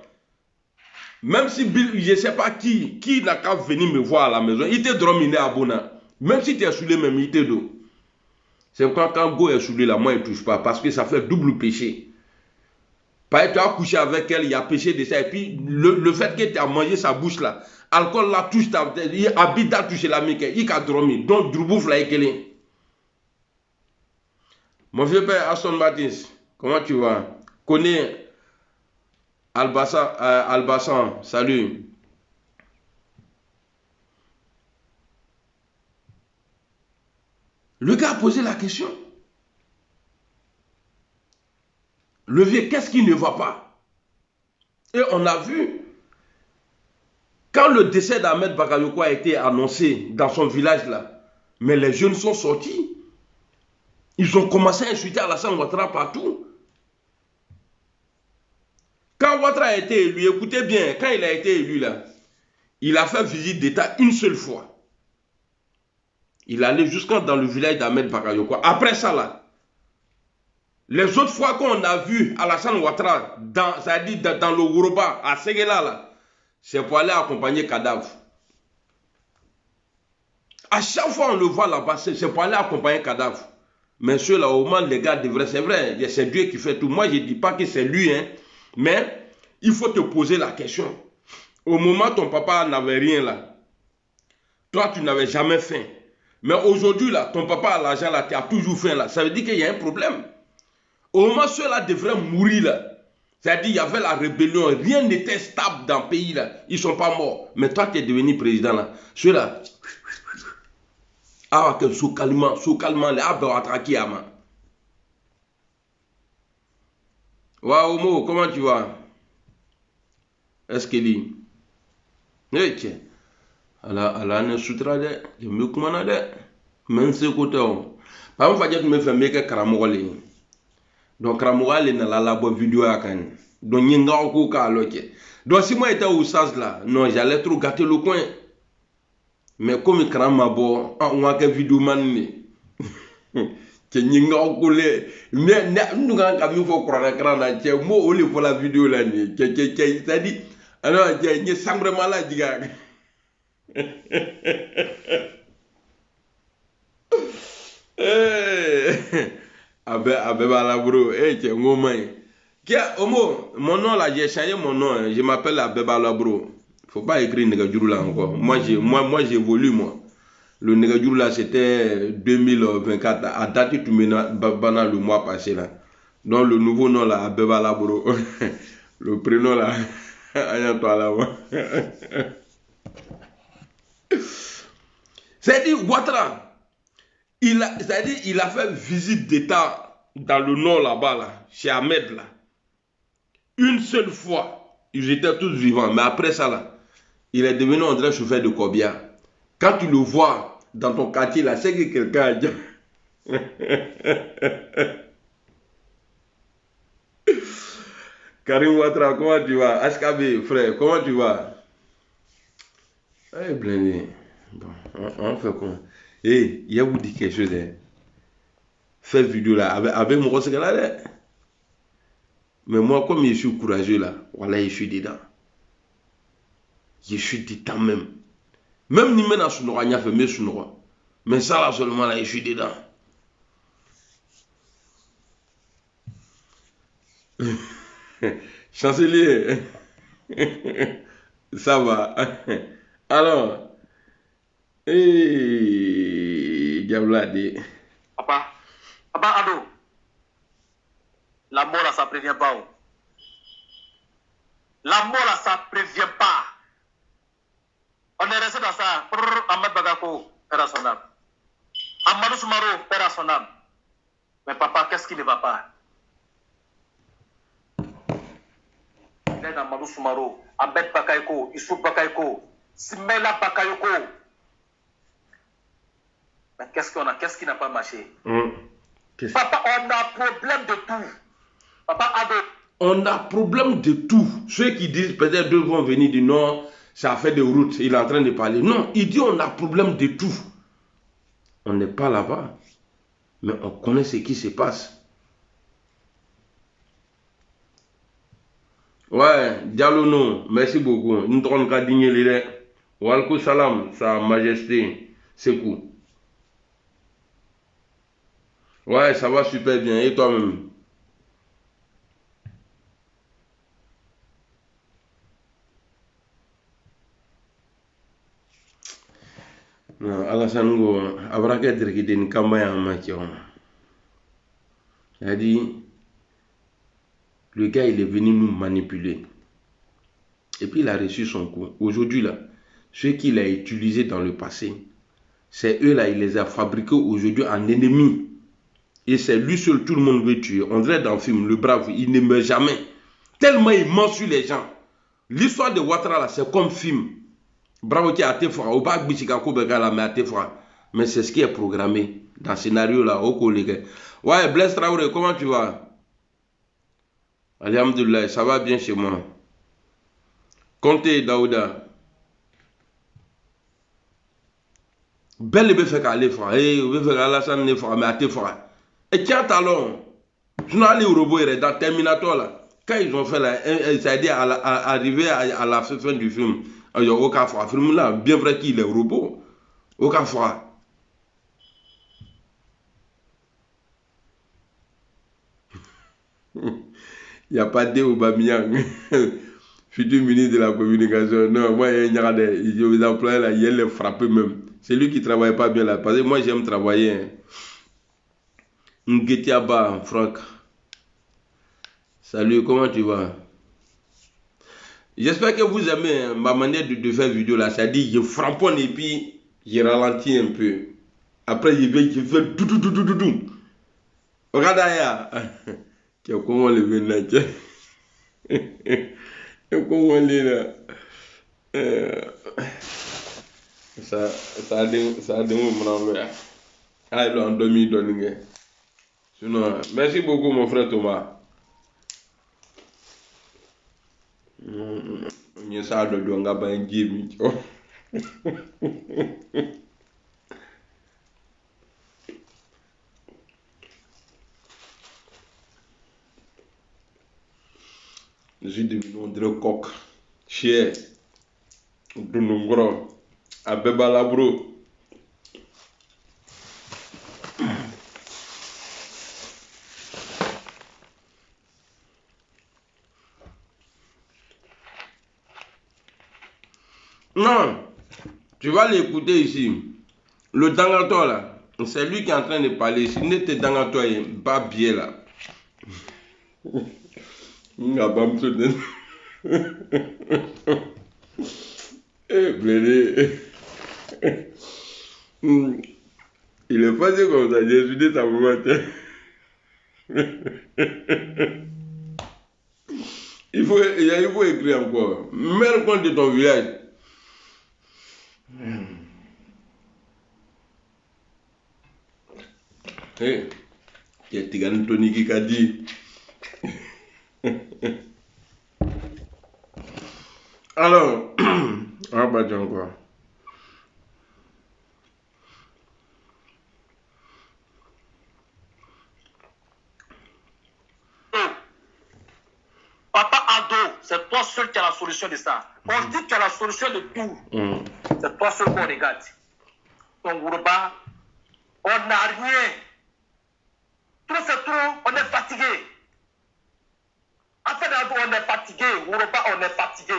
même si je ne sais pas qui n'a qu'à venir me voir à la maison, il te drominé à Bona. Même si tu es saoulé, même il te do. C'est quand Go est saoulé là, moi il ne touche pas parce que ça fait double péché. Parce que tu as couché avec elle, il y a péché de ça. Et puis le fait que tu as mangé sa bouche là, alcool là touche ta tête, il habite à toucher la mique, il a dormi. Donc, Droubouf là, il est. Mon vieux père Aston Martins, comment tu vas? Connais Albassan, salut. Le gars a posé la question. Le vieux, qu'est-ce qui ne va pas? Et on a vu, quand le décès d'Ahmed Bakayoko a été annoncé dans son village là, mais les jeunes sont sortis. Ils ont commencé à insulter Alassane Ouattara partout. Quand Ouattara a été élu, écoutez bien, quand il a été élu là, il a fait visite d'État une seule fois. Il allait jusqu'à dans le village d'Ahmed Bakayoko. Après ça là, les autres fois qu'on a vu Alassane Ouattara dans le Woroba, à Séguéla là, c'est pour aller accompagner Kadhafi. À chaque fois on le voit là-bas, c'est pour aller accompagner Kadhafi. Mais ceux-là, au moins, les gars devraient, c'est vrai, c'est Dieu qui fait tout. Moi, je ne dis pas que c'est lui, hein, mais il faut te poser la question. Au moment où ton papa n'avait rien là, toi, tu n'avais jamais faim. Mais aujourd'hui, là, ton papa a l'argent là, tu as toujours faim là. Ça veut dire qu'il y a un problème. Au moment où ceux-là devraient mourir là, c'est-à-dire qu'il y avait la rébellion, rien n'était stable dans le pays là, ils ne sont pas morts. Mais toi, tu es devenu président là. Ceux-là, ah, que sous calmant, les abdos attraqués à main. Waouh, Mo, comment tu vas? Est-ce qu'il dit? Eh, tiens. Allah ne soutra de, je me commande de, même ce côté. Par exemple, je me fais mettre Karamogale. Donc, Karamogale n'a la bonne vidéo à Kan. Donc, il n'y a pas de cas. Donc, si moi j'étais au SAS là, non, j'allais trop gâter le coin. Mais comme Karam m'a bon, on a que vidéo man. Que n'y a pas de nous avons faut croire que c'est moi au lieu pour la vidéo là ni que c'est-à-dire alors il y a simplement là diga Abeba bro tu ngoma kia omo mon nom là j'ai changé mon nom, je m'appelle Abeba bro. Faut pas écrire Négajuru là encore. Moi j'évolue moi. Le Négajuru là c'était 2024 à date tout maintenant le mois passé là. Donc le nouveau nom là, Abeba Labro. Le prénom là, Ayanto Alama. C'est-à-dire, Ouattara, il a fait visite d'État dans le nord là-bas, là, chez Ahmed là. Une seule fois, ils étaient tous vivants, mais après ça là, il est devenu un vrai chauffeur de corbillard. Quand tu le vois dans ton quartier là, c'est que quelqu'un a dit. Karim Ouattara, comment tu vas? HKB, frère, comment tu vas? Eh, blindé. Bon, on fait quoi? Eh, il y a vous dit quelque chose, hein? Fais vidéo là, avec mon conseil là. Mais moi, comme je suis courageux là, voilà, je suis dedans. Je suis dedans même. Même ni maintenant, je n'aurai rien fait, mais je n'aurai. Mais ça là seulement là, je suis dedans. Chancelier, ça va. Alors, Diablade. Papa Ado, la mort là, ça ne prévient pas. La mort là, ça ne prévient pas. On est resté dans ça. Ahmed Bagako, père à son âme. Amadou Soumaro, père à son âme. Mais papa, qu'est-ce qui ne va pas? Il est dans Amadou Soumaro, Ahmed Bakayoko, Issou Bakayoko, Simela Bakayoko. Mais qu'est-ce qu'on a? Qu'est-ce qui n'a pas marché? Papa, on a problème de tout. Papa Ado. On a problème de tout. Ceux qui disent peut-être deux vont venir du nord, ça fait des routes, il est en train de parler. Non, il dit on a problème de tout. On n'est pas là-bas, mais on connaît ce qui se passe. Ouais, Diallo non, merci beaucoup. Nous devons garder les Walkou salam, sa majesté, c'est cool. Ouais, ça va super bien. Et toi-même? Non, Alassane Ngo, Abraka Dirkidin Kamaya Makion. Il a dit, le gars il est venu nous manipuler. Et puis il a reçu son coup. Aujourd'hui là, ceux qu'il a utilisés dans le passé, c'est eux là, il les a fabriqués aujourd'hui en ennemis. Et c'est lui seul, tout le monde veut tuer. On dirait dans le film, le brave, il ne meurt jamais. Tellement il ment sur les gens. L'histoire de Ouattara là, c'est comme film. Bravo qui a été fort, ou pas mais c'est ce qui est programmé dans le scénario là, au collègue. Ouais, Blaise Traoré, comment tu vas? Alhamdulillah, ça va bien chez moi. Comptez Daouda. Belle be fait qu'aller fort, be fait Alassane ne fort, mais à te fort. Et tiens talon, je n'ai allé au robot dans Terminator là. Quand ils ont fait là, c'est-à-dire arriver à la fin du film. Aucun fois, film là, bien vrai qu'il est robot. Aucun fois. Il n'y a pas d'Aubameyang. Futur ministre de la communication. Non, moi, je vous emploie là, il les frapper même. C'est lui qui ne travaille pas bien là. Parce que moi, j'aime travailler. Ngetiaba, Franck. Salut, comment tu vas? J'espère que vous aimez ma manière de faire vidéo là. C'est-à-dire, je framponne et puis je ralentis un peu. Après, je fais tout. Regarde là. Comment le venir là? Comment aller là? Ça a des moments là. Ah, il a un demi-donné. Sinon, merci beaucoup mon frère Thomas. Je sais que je vais pas un game. Je suis devenu un coq. Chien. De nos grands. Abeba Labro. Non, tu vas l'écouter ici. Le Dangato là, c'est lui qui est en train de parler ici. N'était Dangato, pas bien là. n'a pas me soutenir. Eh, blé. Il est passé comme ça, j'ai insulté ta maman. Il faut écrire encore. Mets le compte de ton village. Eh, il y a Tigane Tony qui a dit. Alors, on va pas dire encore. Papa Ado, c'est toi seul qui as la solution de ça. On dit que tu as la solution de tout. C'est toi seul qu'on regarde. Ton Gourouba, on n'a rien. Trop c'est trop, on est fatigué. Après Ado, on est fatigué. Gourouba, on est fatigué.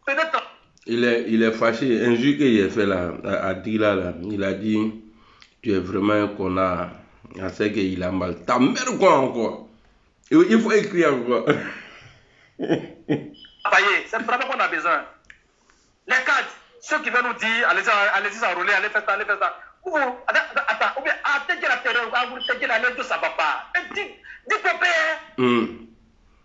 Peut-être. Il est fâché. Un jour qu'il a fait là, à Dila, là, il a dit tu es vraiment un connard. Il sait qu'il a mal. Ta mère quoi encore? Il faut écrire encore. C'est vraiment qu'on a besoin. Les cadres, ceux qui veulent nous dire, allez-y s'enrôler, allez faire ça, allez faire ça. Ou attends, ou bien, t'es la terre, t'es la lettre, ça va pas. Dis papa,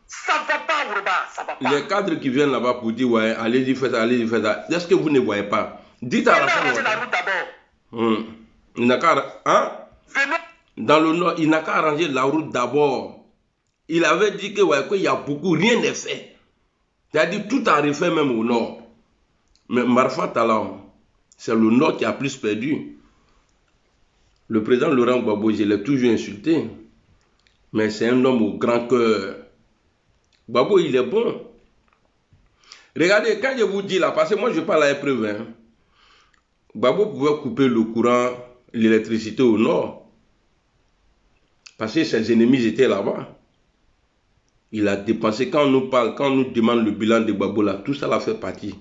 ça va pas, Gourouba, ça va pas. Les cadres qui viennent là-bas pour dire, ouais, allez-y, faites ça, allez-y, faites ça. Est-ce que vous ne voyez pas? Dites à la fin. La route d'abord. Il n'a qu'à, hein? Dans le nord, il n'a qu'à arranger la route d'abord. Il avait dit que, ouais, qu'il y a beaucoup, rien n'est fait. C'est-à-dire, tout a refait même au nord. Mais Marfa Talam, c'est le nord qui a plus perdu. Le président Laurent Gbagbo, je l'ai toujours insulté. Mais c'est un homme au grand cœur. Gbagbo, il est bon. Regardez, quand je vous dis là, parce que moi je parle à l'épreuve, hein, Gbagbo pouvait couper le courant, l'électricité au nord. Parce que ses ennemis étaient là-bas. Il a dépensé, quand on nous parle, quand on nous demande le bilan de Gbagbo là, tout ça là fait partie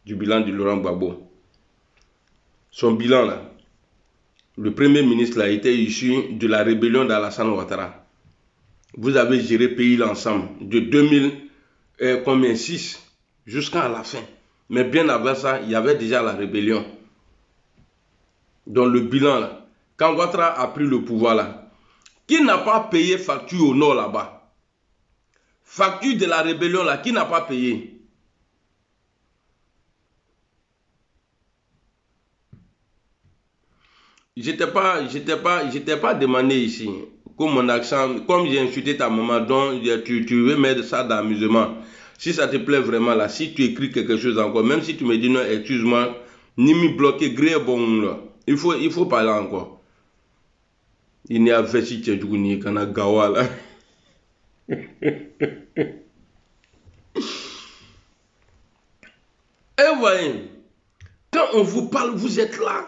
du bilan de Laurent Gbagbo. Son bilan là, le premier ministre là était issu de la rébellion d'Alassane Ouattara. Vous avez géré le pays ensemble de 2006 jusqu'à la fin. Mais bien avant ça, il y avait déjà la rébellion. Donc le bilan là, quand Ouattara a pris le pouvoir là, qui n'a pas payé facture au nord là-bas? Facture de la rébellion là, qui n'a pas payé? J'étais pas demandé ici. Comme mon accent, comme j'ai insulté ta maman, donc tu veux mettre ça d'amusement. Si ça te plaît vraiment là, si tu écris quelque chose encore, même si tu me dis non, excuse-moi, ni me bloquer, gré bon là. Il faut parler encore. Il n'y a pas si tu es du kana gawa là. Et voyez, quand on vous parle, vous êtes là.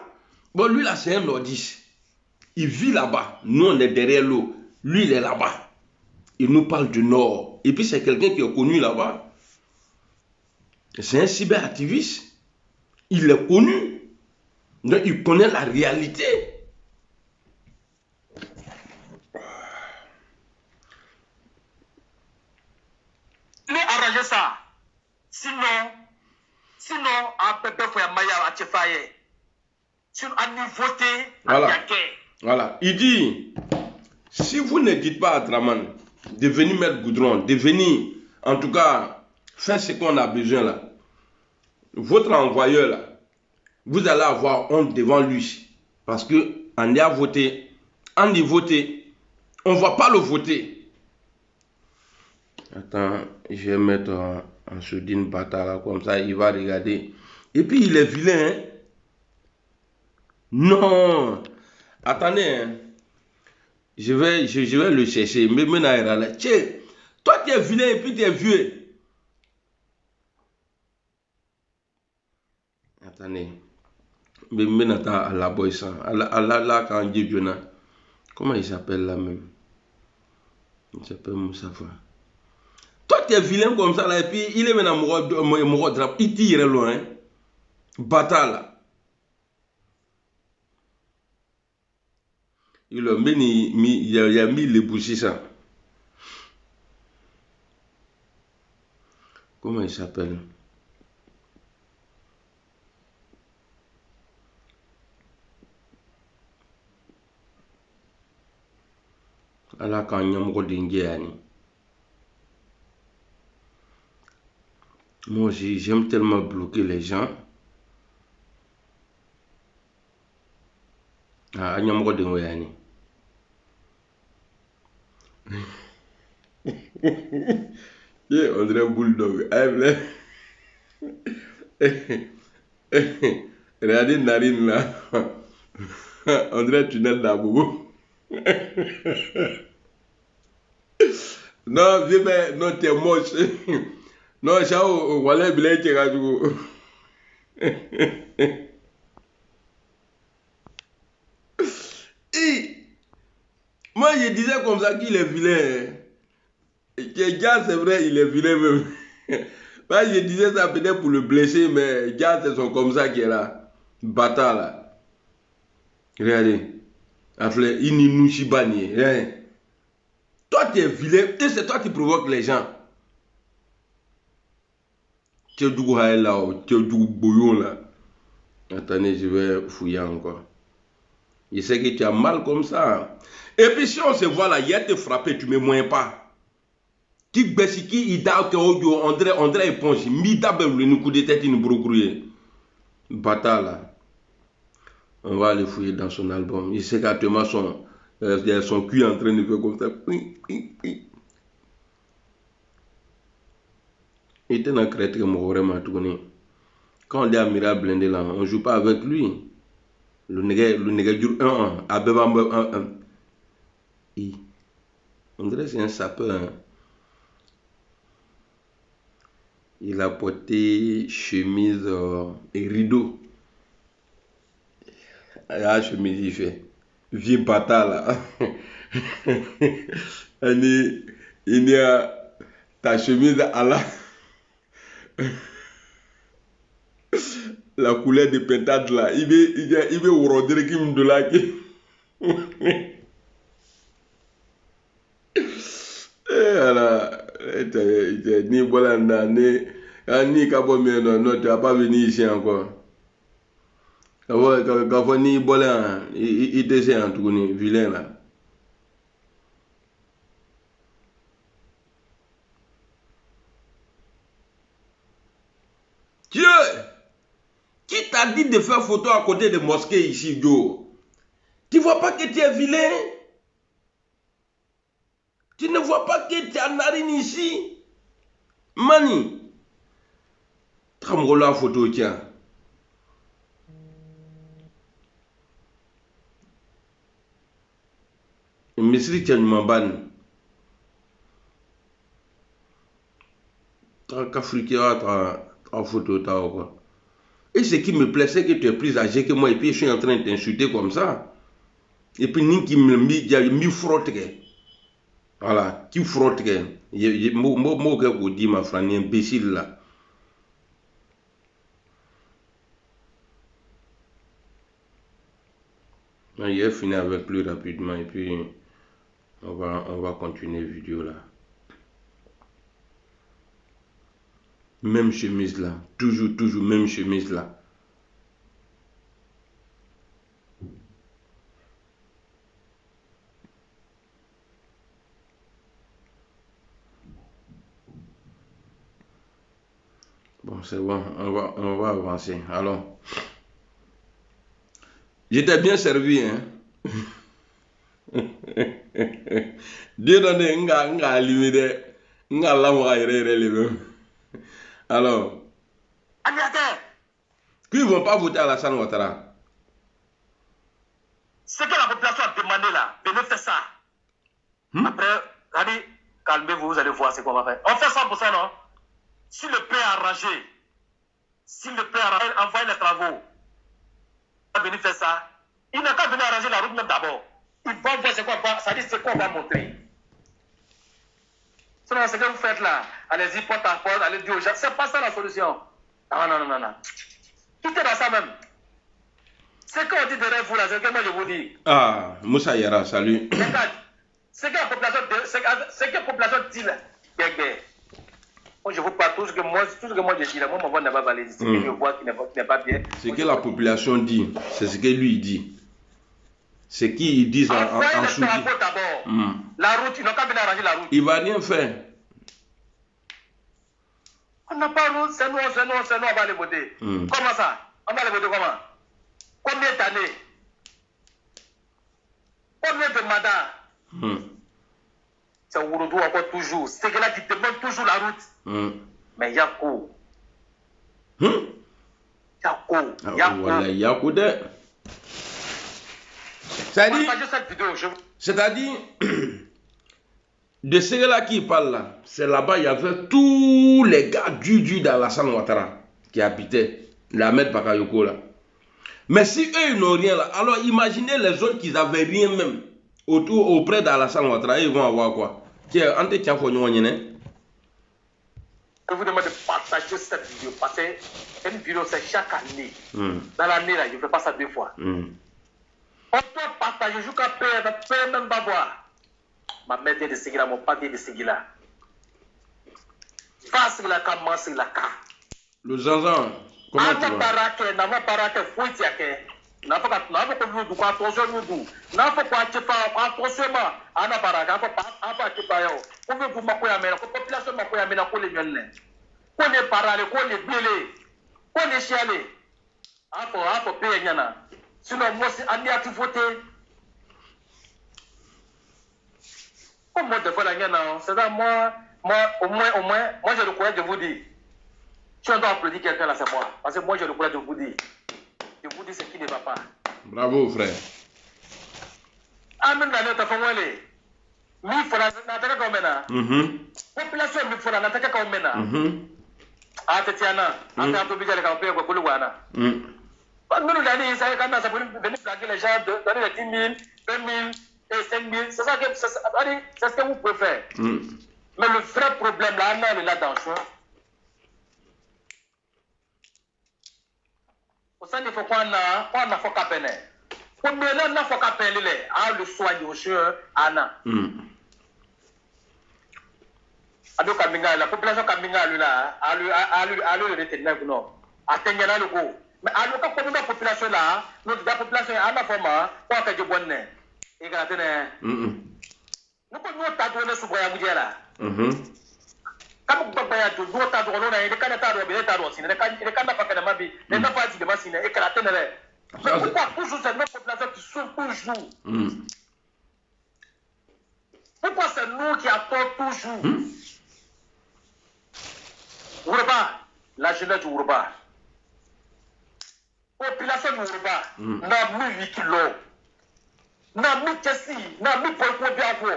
Bon, lui là, c'est un nordiste. Il vit là-bas. Nous, on est derrière l'eau. Lui, il est là-bas. Il nous parle du nord. Et puis, c'est quelqu'un qui est connu là-bas. C'est un cyberactiviste. Il est connu. Donc, il connaît la réalité. Il est arrangé ça. Sinon, à Pépé Foyamaya, à Tchefaye. Voilà. Il dit, si vous ne dites pas à Draman de venir mettre goudron, de venir, en tout cas, faire ce qu'on a besoin là, votre envoyeur là, vous allez avoir honte devant lui. Parce que on a voté, on dit voter, on ne va pas le voter. Attends, je vais mettre en soudine bâtard là, comme ça, il va regarder. Et puis il est vilain, hein? Non, attendez, hein. Je vais le chercher. Mais maintenant, toi tu es vilain et puis tu es vieux. Attendez, mais maintenant à la boy ça, à la quand Dieu comment il s'appelle là même? Il s'appelle Moussafa. Toi tu es vilain comme ça là et puis il est maintenant mort drap, il tire loin, hein? Bâtard là. Il a mis les bougies ça. Comment il s'appelle? Allah quand moi aussi, j'aime tellement bloquer les gens. Ah, on dirait un bulldog. Regardez une narine là. On dirait un tunnel d'Aboubou. Non, viens, non, t'es moche. Non, chao, voilà, billet qui est moi, je disais comme ça qu'il est vilain. Gars, c'est vrai, il est vilain même. Moi, je disais ça peut-être pour le blesser, mais gars, c'est son comme ça qui est là. Bâtard là. Regardez. Il n'y nous chibani. Toi, tu es vilain. C'est toi qui provoques les gens. Tu es du là, tu es du bouillon là. Attendez, je vais fouiller encore. Je sais que tu as mal comme ça. Et puis si on se voit là, il y a te frappé, tu ne me moyens pas. Qui besiki ida ke audio André éponge mi dabe le coup de tête une brocrouille. Bata là. On va aller fouiller dans son album. Il sait qu'actuellement son cul est en train de faire comme ça. Il était dans crête que mon vraiment tourné. Quand on dit Amiral Blindé là, on ne joue pas avec lui. Le nègre dure 1-1. Abeba 1-1. On dirait que c'est un sapeur. Hein. Il a porté chemise et rideau. La chemise, il fait. Vieux bâtard là. Il y a ta chemise à la couleur de pentade là. Il veut orodre qui me de là. Ni voilà ni kabo non tu vas pas venir ici encore. Quand ni voilà il te en tout ni vilain là. Dieu, qui t'a dit de faire photo à côté de mosquée ici, Joe? Tu vois pas que tu es vilain? Tu ne vois pas que tu as narine ici? Mani. Trame la photo, tiens. Misri tiens m'emban. T'as friqué à photo, t'as quoi. Et ce qui me plaît, c'est que tu es plus âgé que moi et puis je suis en train de t'insulter comme ça. Et puis ni qui me mi frotte. Voilà, qui frotte. Moi, que dit ma frère, imbécile là. Il est fini avec lui rapidement et puis on va continuer la vidéo là. Même chemise là, toujours même chemise là. Bon, c'est bon, on va avancer. Alors, j'étais bien servi, hein. Dieu donne nga limité, nga la moi alors, qui ne vont pas voter à Alassane Ouattara? Ce que la population a demandé là, venez faire ça. Après, allez, calmez-vous, vous allez voir ce qu'on va faire. On fait 100%, non? Si le pays est arrangé, envoyez les travaux. Il va venir faire ça. Il n'a qu'à venir arranger la route même d'abord. Il va voir ce qu'on va montrer. Sinon, ce que vous faites là, allez-y porte à porte, allez dire aux gens, c'est pas ça la solution. Non. Tout est dans ça même. Ce qu'on dit derrière vous là, c'est ce que moi je vous dis. Ah, Moussa Yara, salut. Regarde, ce que la population dit là, Moi, je ne vois pas tout ce que moi je dis là. Moi, ma voix n'est pas valide. C'est que je vois qui n'est pas bien. Ce que la population dit, c'est ce que lui dit. Ce qu'ils disent en soutien. La route, ils n'ont qu'à venir arranger la route. Il ne va rien faire. On n'a pas de route, c'est nous, on va aller voter. Comment ça? On va aller voter comment? Combien d'années? Combien de mandats? C'est Ouroudou encore toujours. C'est que là qui demande toujours la route. Mais il y a quoi? Il y a quoi? C'est-à-dire, de ce là qui parle là, c'est là-bas, il y avait tous les gars du d'Alassane Ouattara qui habitaient l'Ahmed Bakayoko là. Mais si eux ils n'ont rien là, alors imaginez les autres qui n'avaient rien même auprès d'Alassane Ouattara, ils vont avoir quoi? Je vous demande de partager cette vidéo parce que une vidéo c'est chaque année. Dans l'année là, je ne fais pas ça 2 fois. On doit partager jusqu'à payer même pas voir. Ma mère de Seguila, mon père de Seguila. Face la cam, c'est la cam. Le Zanzan, comment tu vas? N'a pas fouille n'a pas comme nous, attention nous, n'a pas quoi tu fais, attention ma, ana baraka, pas tu fais yo. Comme vous m'appuyez à la population m'appuyez à la colle mienne. Qu'on est parlé, qu'on est blé, qu'on est chialé. Apo payer yana. Sinon moi c'est andi à tout voter. Comment de fois la yana, c'est là moi au moins moi j'ai le courage de vous dire. Si on doit applaudir quelqu'un là, c'est moi. Parce que moi, j'ai le courage de vous dire. Je vous dis ce qui ne va pas. Bravo, frère. Ah, même la note, il faut aller. Il faut l'attaquer comme maintenant. Population, il faut l'attaquer comme maintenant. Ah, Tetiana, ah, tu as tout bien les campagnes pour le Wana. Pas nous, l'année, ça y est, quand ça venir blaguer les gens, donner les 10 000, 20 000 et 5 000. C'est ça que, c'est ce que vous pouvez faire. Mais le vrai problème là, on est là dans le choix. Ça il faut qu'on a faut qu'à peine. Pour me là n'a faut qu'à peine les le soin du chien ana. Ado kaminga la population kaminga là a le retenir non. Atteignez là le go. Mais alors quand comme la population là, notre population ana forma quoi que je bonne. Et gardez nous ko nous ta donner sous boya mudia là. Comme vous pouvez dire, nous avons dit que nous avons dit que nous avons dit que nous avons dit que nous avons dit que nous avons dit. Mais pourquoi toujours c'est notre population qui souffre toujours? Pourquoi c'est nous qui attendons toujours? Ourouba, la jeunesse du Ourouba. Population du Ourouba, n'a mis 8 kilos. N'a mis Tessi, n'a mis Polko Biako.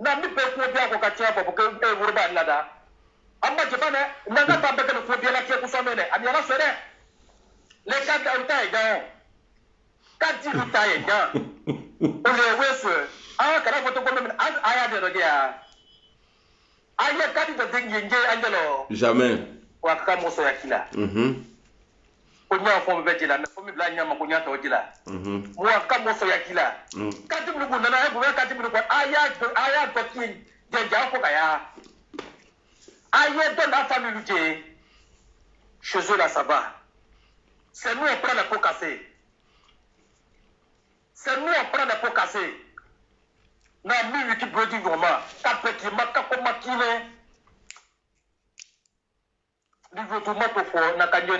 N'a mis Polko Biako Katia pour que Ourouba est là. Amma Japan, n'a pas besoin de faire bien la pièce pour s'en mener. Ami ala sere. Les cas de taille dans. Quand tu le taille dans. On les wesh. Ah, quand on photo comme aya de regarder. Aya quand tu te dengue angelo. Jamais. Waka moso yakila. Konya fo be jila, mais fo mi bla nyama konya to jila. Waka moso yakila. Quand tu me go nana e go quand tu me go aya to kin. Denja ko kaya. Aïe, dans la famille, chez eux là, ça va. C'est nous, on prend la peau cassée. C'est nous, on prend la peau cassée. Na mi qui brodi vraiment. Kapeki maka ko makine. Livre tout moto fo na kanyo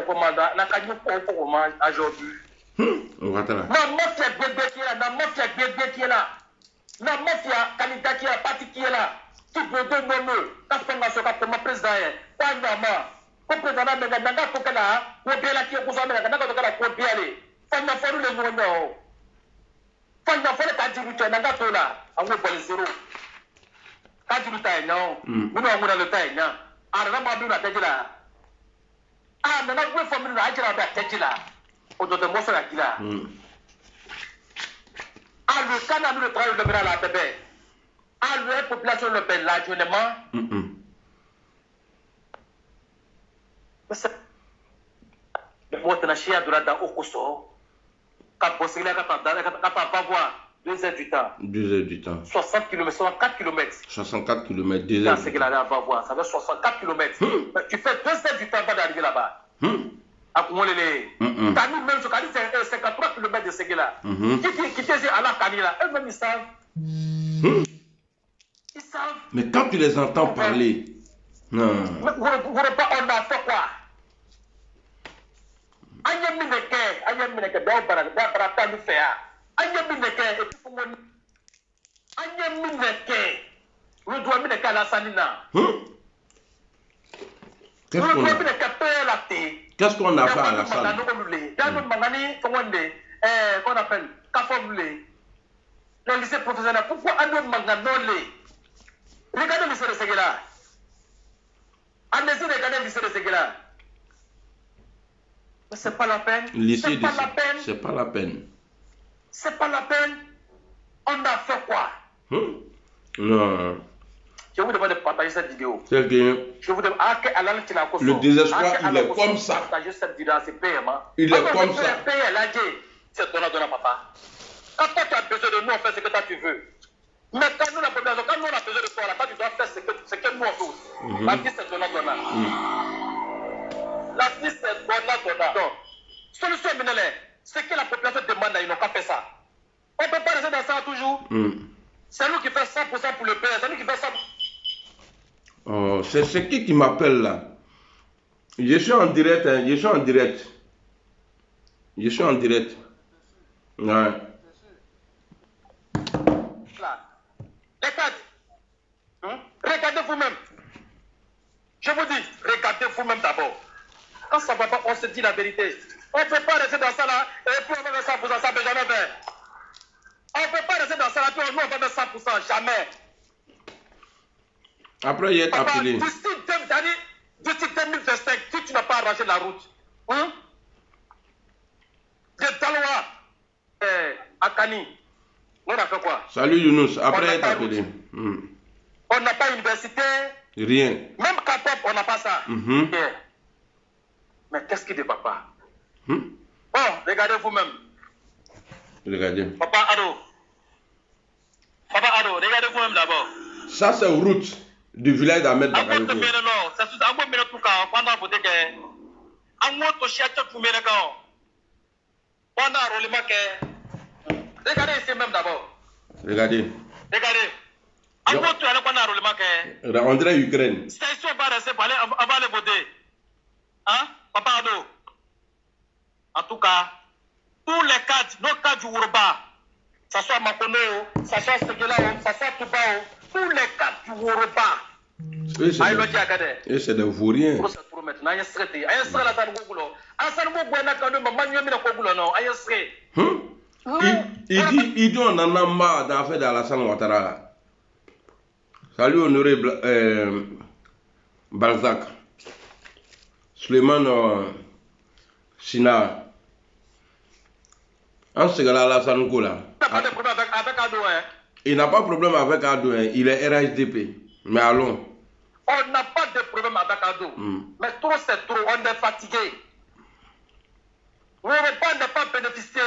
ko manda na kanyo ko ma aujourd'hui. On va là. Na mafia bébé qui est là, na mafia bébé qui est là. Na mafia candidat qui est parti qui est là. Tu peux donner ta formation comme président. Pas normal. Comme président, n'a pas que là, pour bien la qui est pour ça, n'a pas que là pour bien aller. Faut n'a pas le monde. Faut n'a pas le cadre du temps, n'a pas là. On va pas le zéro. Cadre du temps, non. Nous avons le temps, non. Ah, n'a pas vu la tête là. Ah, n'a pas vu formule là, j'ai la tête là. On doit te montrer la qui là. Ah, le canal de travail de la bébé. Ah, la population le paie largement. Le mot de la chia de la dame au cousson. Quand possible, quand pas voir. 2 heures du temps. 2 heures du temps. 60 km, 64 km. 64 km, 2 heures. C'est qu'il allait va voir, ça fait 64 km. Tu fais 2 heures du temps avant d'arriver là-bas. À Koumoulele. Kani même, c'est 53 km de Séguéla. Qui te dit à la Kani là, eux-mêmes ils savent. Ils savent. Mais quand tu les entends parler, non. Mais on a fait quoi? Aïe, Barata nous fait. Aïe, et puis pour moi. Nous doit mettre à la sanina. Qu'est-ce qu'on a fait à la salle? Qu'on appelle le lycée professionnel. Pourquoi un manganolé? Regardez le lycée de Séguéla. Allez-y, regardez le lycée de Séguéla. Mais c'est pas la peine. C'est pas la peine. C'est pas la peine. C'est pas la peine. On a fait quoi? Non. Je vous demande de partager cette vidéo. C'est que je vous demande le désespoir, il est comme ça. Partager cette vidéo, c'est paiement. Il est comme ça. C'est donnant, papa. Quand toi tu as besoin de nous, on fait ce que toi tu veux. Mais quand nous, la population, quand nous on a besoin de toi, là, toi tu dois faire ce que nous on fait. La vie c'est donnant. La vie c'est donnant. Donc, solution minelle, c'est que la population demande, ils n'ont pas fait ça. On ne peut pas rester dans ça toujours. C'est nous qui faisons 100% pour le pays. C'est nous qui faisons 100%. Oh, c'est qui m'appelle là? Je suis en direct, hein. Je suis en direct. Ouais. Là. Les cadres. Regardez vous-même. Je vous dis, regardez vous-même d'abord. Quand ça va pas, on se dit la vérité. On ne peut pas rester dans ça là et puis on va faire 100%, ça ne peut jamais faire. On ne peut pas rester dans ça là et puis on va faire 100%, jamais. Après, il est appelé. D'ici 2025, si tu n'as pas arrangé la route, de Taloa à Kani, on a fait quoi? Salut Younous, après il est appelé. On n'a pas université. Rien. Même Kapop, on n'a pas ça. Mais qu'est-ce qui ne va pas? Bon, regardez vous-même. Regardez. Papa Ado, regardez vous-même d'abord. Ça, c'est route du village d'Ahmed Bakayoko. Regardez ici même d'abord. Regardez. Regardez. On dirait Ukraine. Station va rester pour aller les voter. Hein, Papa Ado? En tout cas, tous les cadres, nos cadres du Woroba, ça soit Makono, ça soit Séguéla, ça soit Toubao, tous les cadres du Woroba. Et c'est des vauriens. Il dit on en a marre d'en faire d'Alassane Ouattara. Salut honoré Balzac. Suleiman Sina. En ce cas-là, Alassane Ouattara. Il n'a pas de problème avec Ado, il est RHDP. Mais allons. On n'a pas de problème avec Ado. Mais trop c'est trop, on est fatigué. Le Woroba n'a pas bénéficié.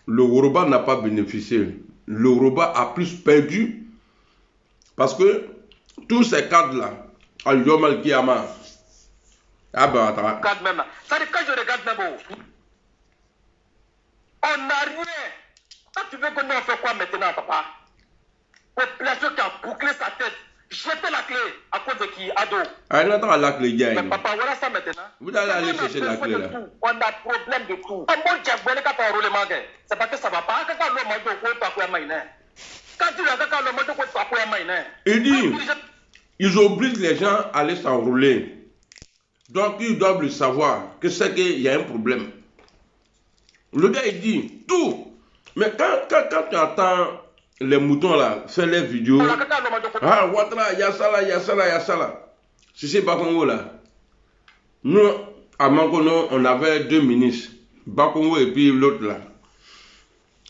Le Woroba n'a pas bénéficié. Le Woroba a plus perdu. Parce que tous ces cadres-là, Al-Yomal Kiyama, regarde même là. Ça dit quand je regarde même, on n'a rien. Quand tu veux que nous on fait quoi maintenant, papa? Population qui a bouclé sa tête. Jetez la clé à cause de qui? Ado. Elle attend la clé. Mais papa, voilà ça maintenant. Vous allez aller chercher la clé là. On a problème de tout. C'est parce que ça va pas. Il dit, ils obligent les gens à aller s'enrouler. Donc ils doivent le savoir que c'est qu'il y a un problème. Le gars il dit tout. Mais quand tu entends les moutons là faire les vidéos, ah Ouattara, il y a ça là, il y a ça là, il y a ça là. Si c'est Bakongo là. Nous, à Mangono, on avait 2 ministres. Bakongo et puis l'autre là.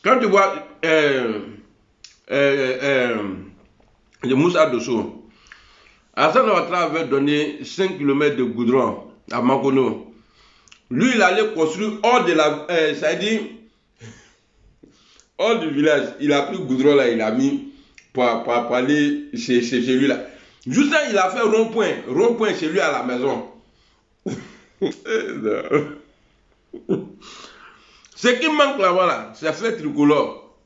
Quand tu vois le Moussa Dosso, Alassane Ouattara avait donné 5 km de goudron à Mangono. Lui, il allait construire hors de la... ça dit, hors du village, il a pris le goudron là, il a mis pour aller chez lui là. Juste là, il a fait rond-point chez lui à la maison. Ce qui manque là-bas, là, c'est fait tricolore.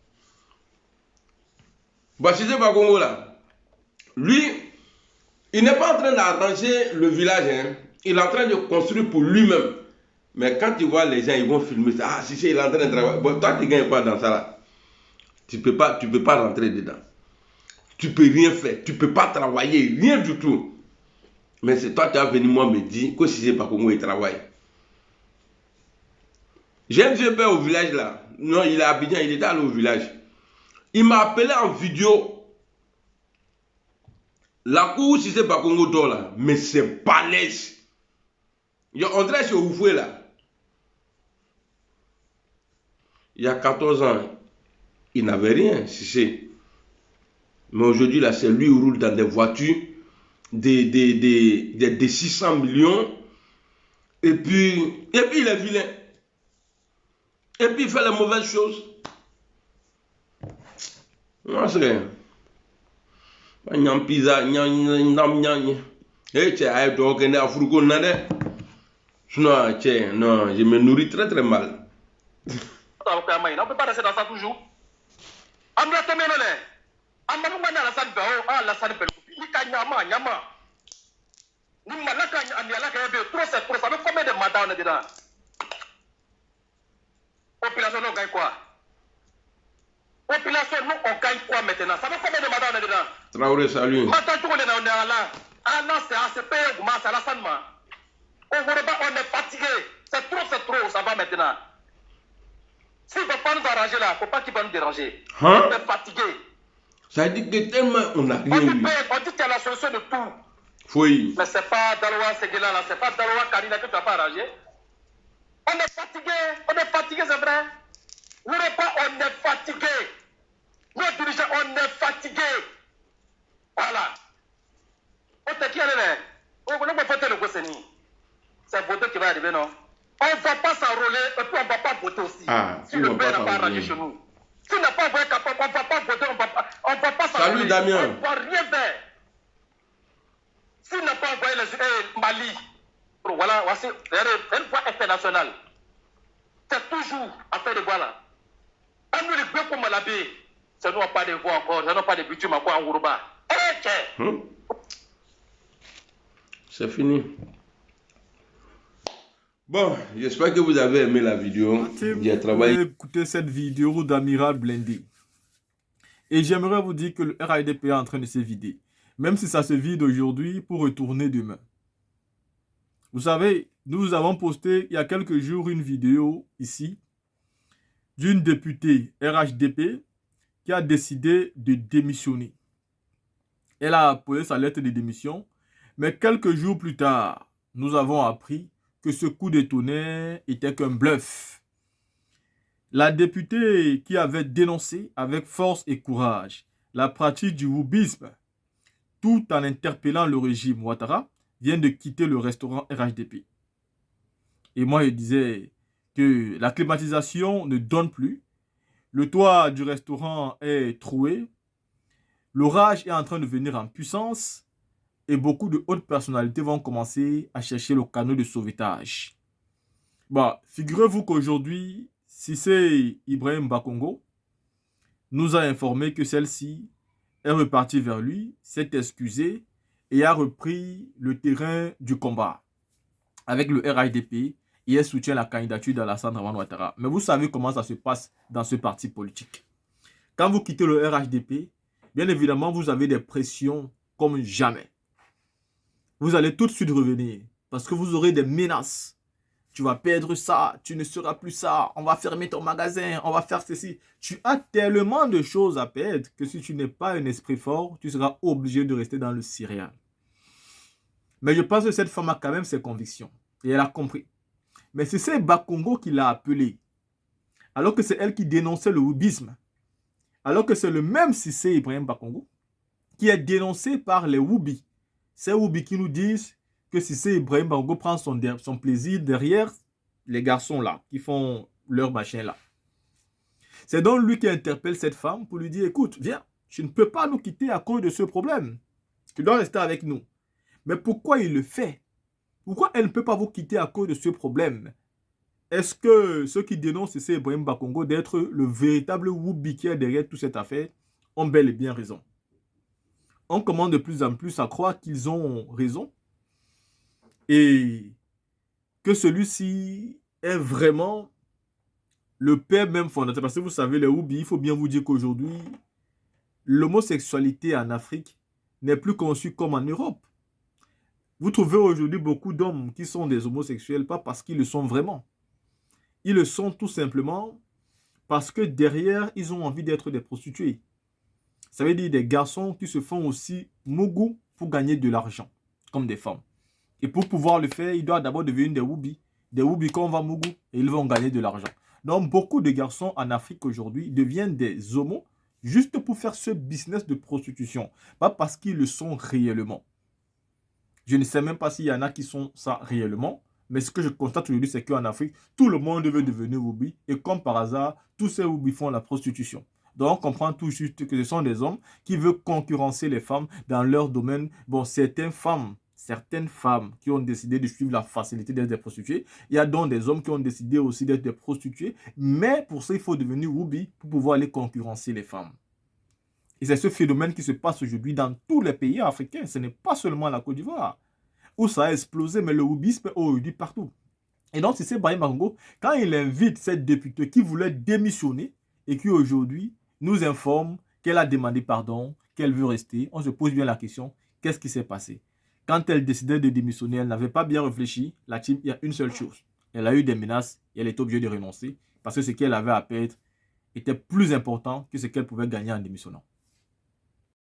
Cissé Bakongo là, lui, il n'est pas en train d'arranger le village, hein. Il est en train de construire pour lui-même. Mais quand tu vois les gens, ils vont filmer ça. Ah, Cissé, il est en train de travailler. Bon, toi, tu ne gagnes pas dans ça là. Tu peux pas rentrer dedans. Tu peux rien faire. Tu peux pas travailler, rien du tout. Mais c'est toi qui as venu moi me dire que Cissé Bakongo il travaille. J'ai un vieux père au village là. Non, il est à Abidjan, il était allé au village. Il m'a appelé en vidéo. La cour Cissé Bakongo dort là, mais c'est balèze. On dirait chez Oufoué là. Il y a 14 ans, il n'avait rien, Cissé. Mais aujourd'hui là, c'est lui qui roule dans des voitures, des 600 millions. Et puis il est vilain. Et puis il fait les mauvaises choses. Non, c'est rien. Sinon, non, je me nourris très très mal. On ne peut pas rester dans ça toujours. Ça veut combien de mandats on est dedans? Population, on gagne quoi? Population, nous, on gagne quoi maintenant? Ça veut combien de mandats on est dedans? Traoré, salut. Maintenant, tout le monde est là. Ah non, c'est ACP, c'est Alassane. On est fatigué. C'est trop, ça va maintenant. S'il ne veut pas nous arranger là, il ne faut pas qu'il va nous déranger. Hein? On est fatigué. Ça dit que tellement on a rien eu. On dit qu'il y a la solution de tout. Oui. Mais ce n'est pas Daloa Seguela là, ce n'est pas Daloa Karina que tu n'as pas arrangé. On est fatigué, c'est vrai. Nous n'est pas, on est fatigué. Nos dirigeants, on est fatigué. Voilà. On te qui est là? On ne peut pas faire le Gosseni. C'est voter qui va arriver, non? On ne va pas s'enrôler et puis on ne va pas voter aussi. Ah, si le père n'a pas arrangé chez nous. Si on n'a pas envoyé capable, on ne va pas voter, on ne va pas s'enrôler. Salut Damien. On ne va rien faire. S'il n'a pas envoyé les Mali, voilà, c'est une voie internationale. C'est toujours affaire de voix là. On nous les veut comme Malabé. Ça n'a pas de voix encore, ça n'a pas de bitume encore en Ourouba. C'est fini. Bon, j'espère que vous avez aimé la vidéo. J'ai travaillé. Écoutez cette vidéo d'Amiral Blindé. Et j'aimerais vous dire que le RAIDP est en train de se vider. Même si ça se vide aujourd'hui pour retourner demain. Vous savez, nous avons posté il y a quelques jours une vidéo ici d'une députée RHDP qui a décidé de démissionner. Elle a posé sa lettre de démission, mais quelques jours plus tard, nous avons appris que ce coup de tonnerre était qu'un bluff. La députée qui avait dénoncé avec force et courage la pratique du wubisme, tout en interpellant le régime Ouattara, vient de quitter le restaurant RHDP. Et moi, je disais que la climatisation ne donne plus, le toit du restaurant est troué, l'orage est en train de venir en puissance, et beaucoup de hautes personnalités vont commencer à chercher le canot de sauvetage. Figurez-vous qu'aujourd'hui, Cissé Ibrahim Bakongo nous a informé que celle-ci est repartie vers lui, s'est excusée et a repris le terrain du combat avec le RHDP et elle soutient la candidature d'Alassane Dramane Ouattara. Mais vous savez comment ça se passe dans ce parti politique. Quand vous quittez le RHDP, bien évidemment, vous avez des pressions comme jamais. Vous allez tout de suite revenir parce que vous aurez des menaces. Tu vas perdre ça, tu ne seras plus ça, on va fermer ton magasin, on va faire ceci. Tu as tellement de choses à perdre que si tu n'es pas un esprit fort, tu seras obligé de rester dans le céréal. Mais je pense que cette femme a quand même ses convictions et elle a compris. Mais c'est Bakongo qui l'a appelée, alors que c'est elle qui dénonçait le wubisme. Alors que c'est le même Cissé Ibrahim Bakongo qui est dénoncé par les Woubi. Ces Woubi qui nous disent que Cissé Ibrahim Bakongo prend son plaisir derrière les garçons là, qui font leur machin là. C'est donc lui qui interpelle cette femme pour lui dire, écoute, viens, tu ne peux pas nous quitter à cause de ce problème. Tu dois rester avec nous. Mais pourquoi il le fait? Pourquoi elle ne peut pas vous quitter à cause de ce problème? Est-ce que ceux qui dénoncent ici Ibrahim Bakongo d'être le véritable Woubi qui est derrière toute cette affaire ont bel et bien raison? On commence de plus en plus à croire qu'ils ont raison et que celui-ci est vraiment le père même fondateur. Parce que vous savez, les Woubi, il faut bien vous dire qu'aujourd'hui, l'homosexualité en Afrique n'est plus conçue comme en Europe. Vous trouvez aujourd'hui beaucoup d'hommes qui sont des homosexuels, pas parce qu'ils le sont vraiment. Ils le sont tout simplement parce que derrière, ils ont envie d'être des prostituées. Ça veut dire des garçons qui se font aussi mougou pour gagner de l'argent, comme des femmes. Et pour pouvoir le faire, ils doivent d'abord devenir des Woubi. Des Woubi qu'on va mougou et ils vont gagner de l'argent. Donc, beaucoup de garçons en Afrique aujourd'hui deviennent des homos juste pour faire ce business de prostitution. Pas parce qu'ils le sont réellement. Je ne sais même pas s'il y en a qui sont ça réellement. Mais ce que je constate aujourd'hui, c'est qu'en Afrique, tout le monde veut devenir Woubi. Et comme par hasard, tous ces Woubi font la prostitution. Donc, on comprend tout juste que ce sont des hommes qui veulent concurrencer les femmes dans leur domaine. Bon, certaines femmes qui ont décidé de suivre la facilité d'être des prostituées. Il y a donc des hommes qui ont décidé aussi d'être des prostituées. Mais pour ça, il faut devenir Woubi pour pouvoir aller concurrencer les femmes. Et c'est ce phénomène qui se passe aujourd'hui dans tous les pays africains. Ce n'est pas seulement la Côte d'Ivoire où ça a explosé, mais le wubisme est aujourd'hui partout. Et donc, c'est Ibrahim Bakongo, quand il invite cette députée qui voulait démissionner et qui aujourd'hui nous informe qu'elle a demandé pardon, qu'elle veut rester, on se pose bien la question, qu'est-ce qui s'est passé? Quand elle décidait de démissionner, elle n'avait pas bien réfléchi. La team, il y a une seule chose. Elle a eu des menaces et elle est obligée de renoncer parce que ce qu'elle avait à perdre était plus important que ce qu'elle pouvait gagner en démissionnant.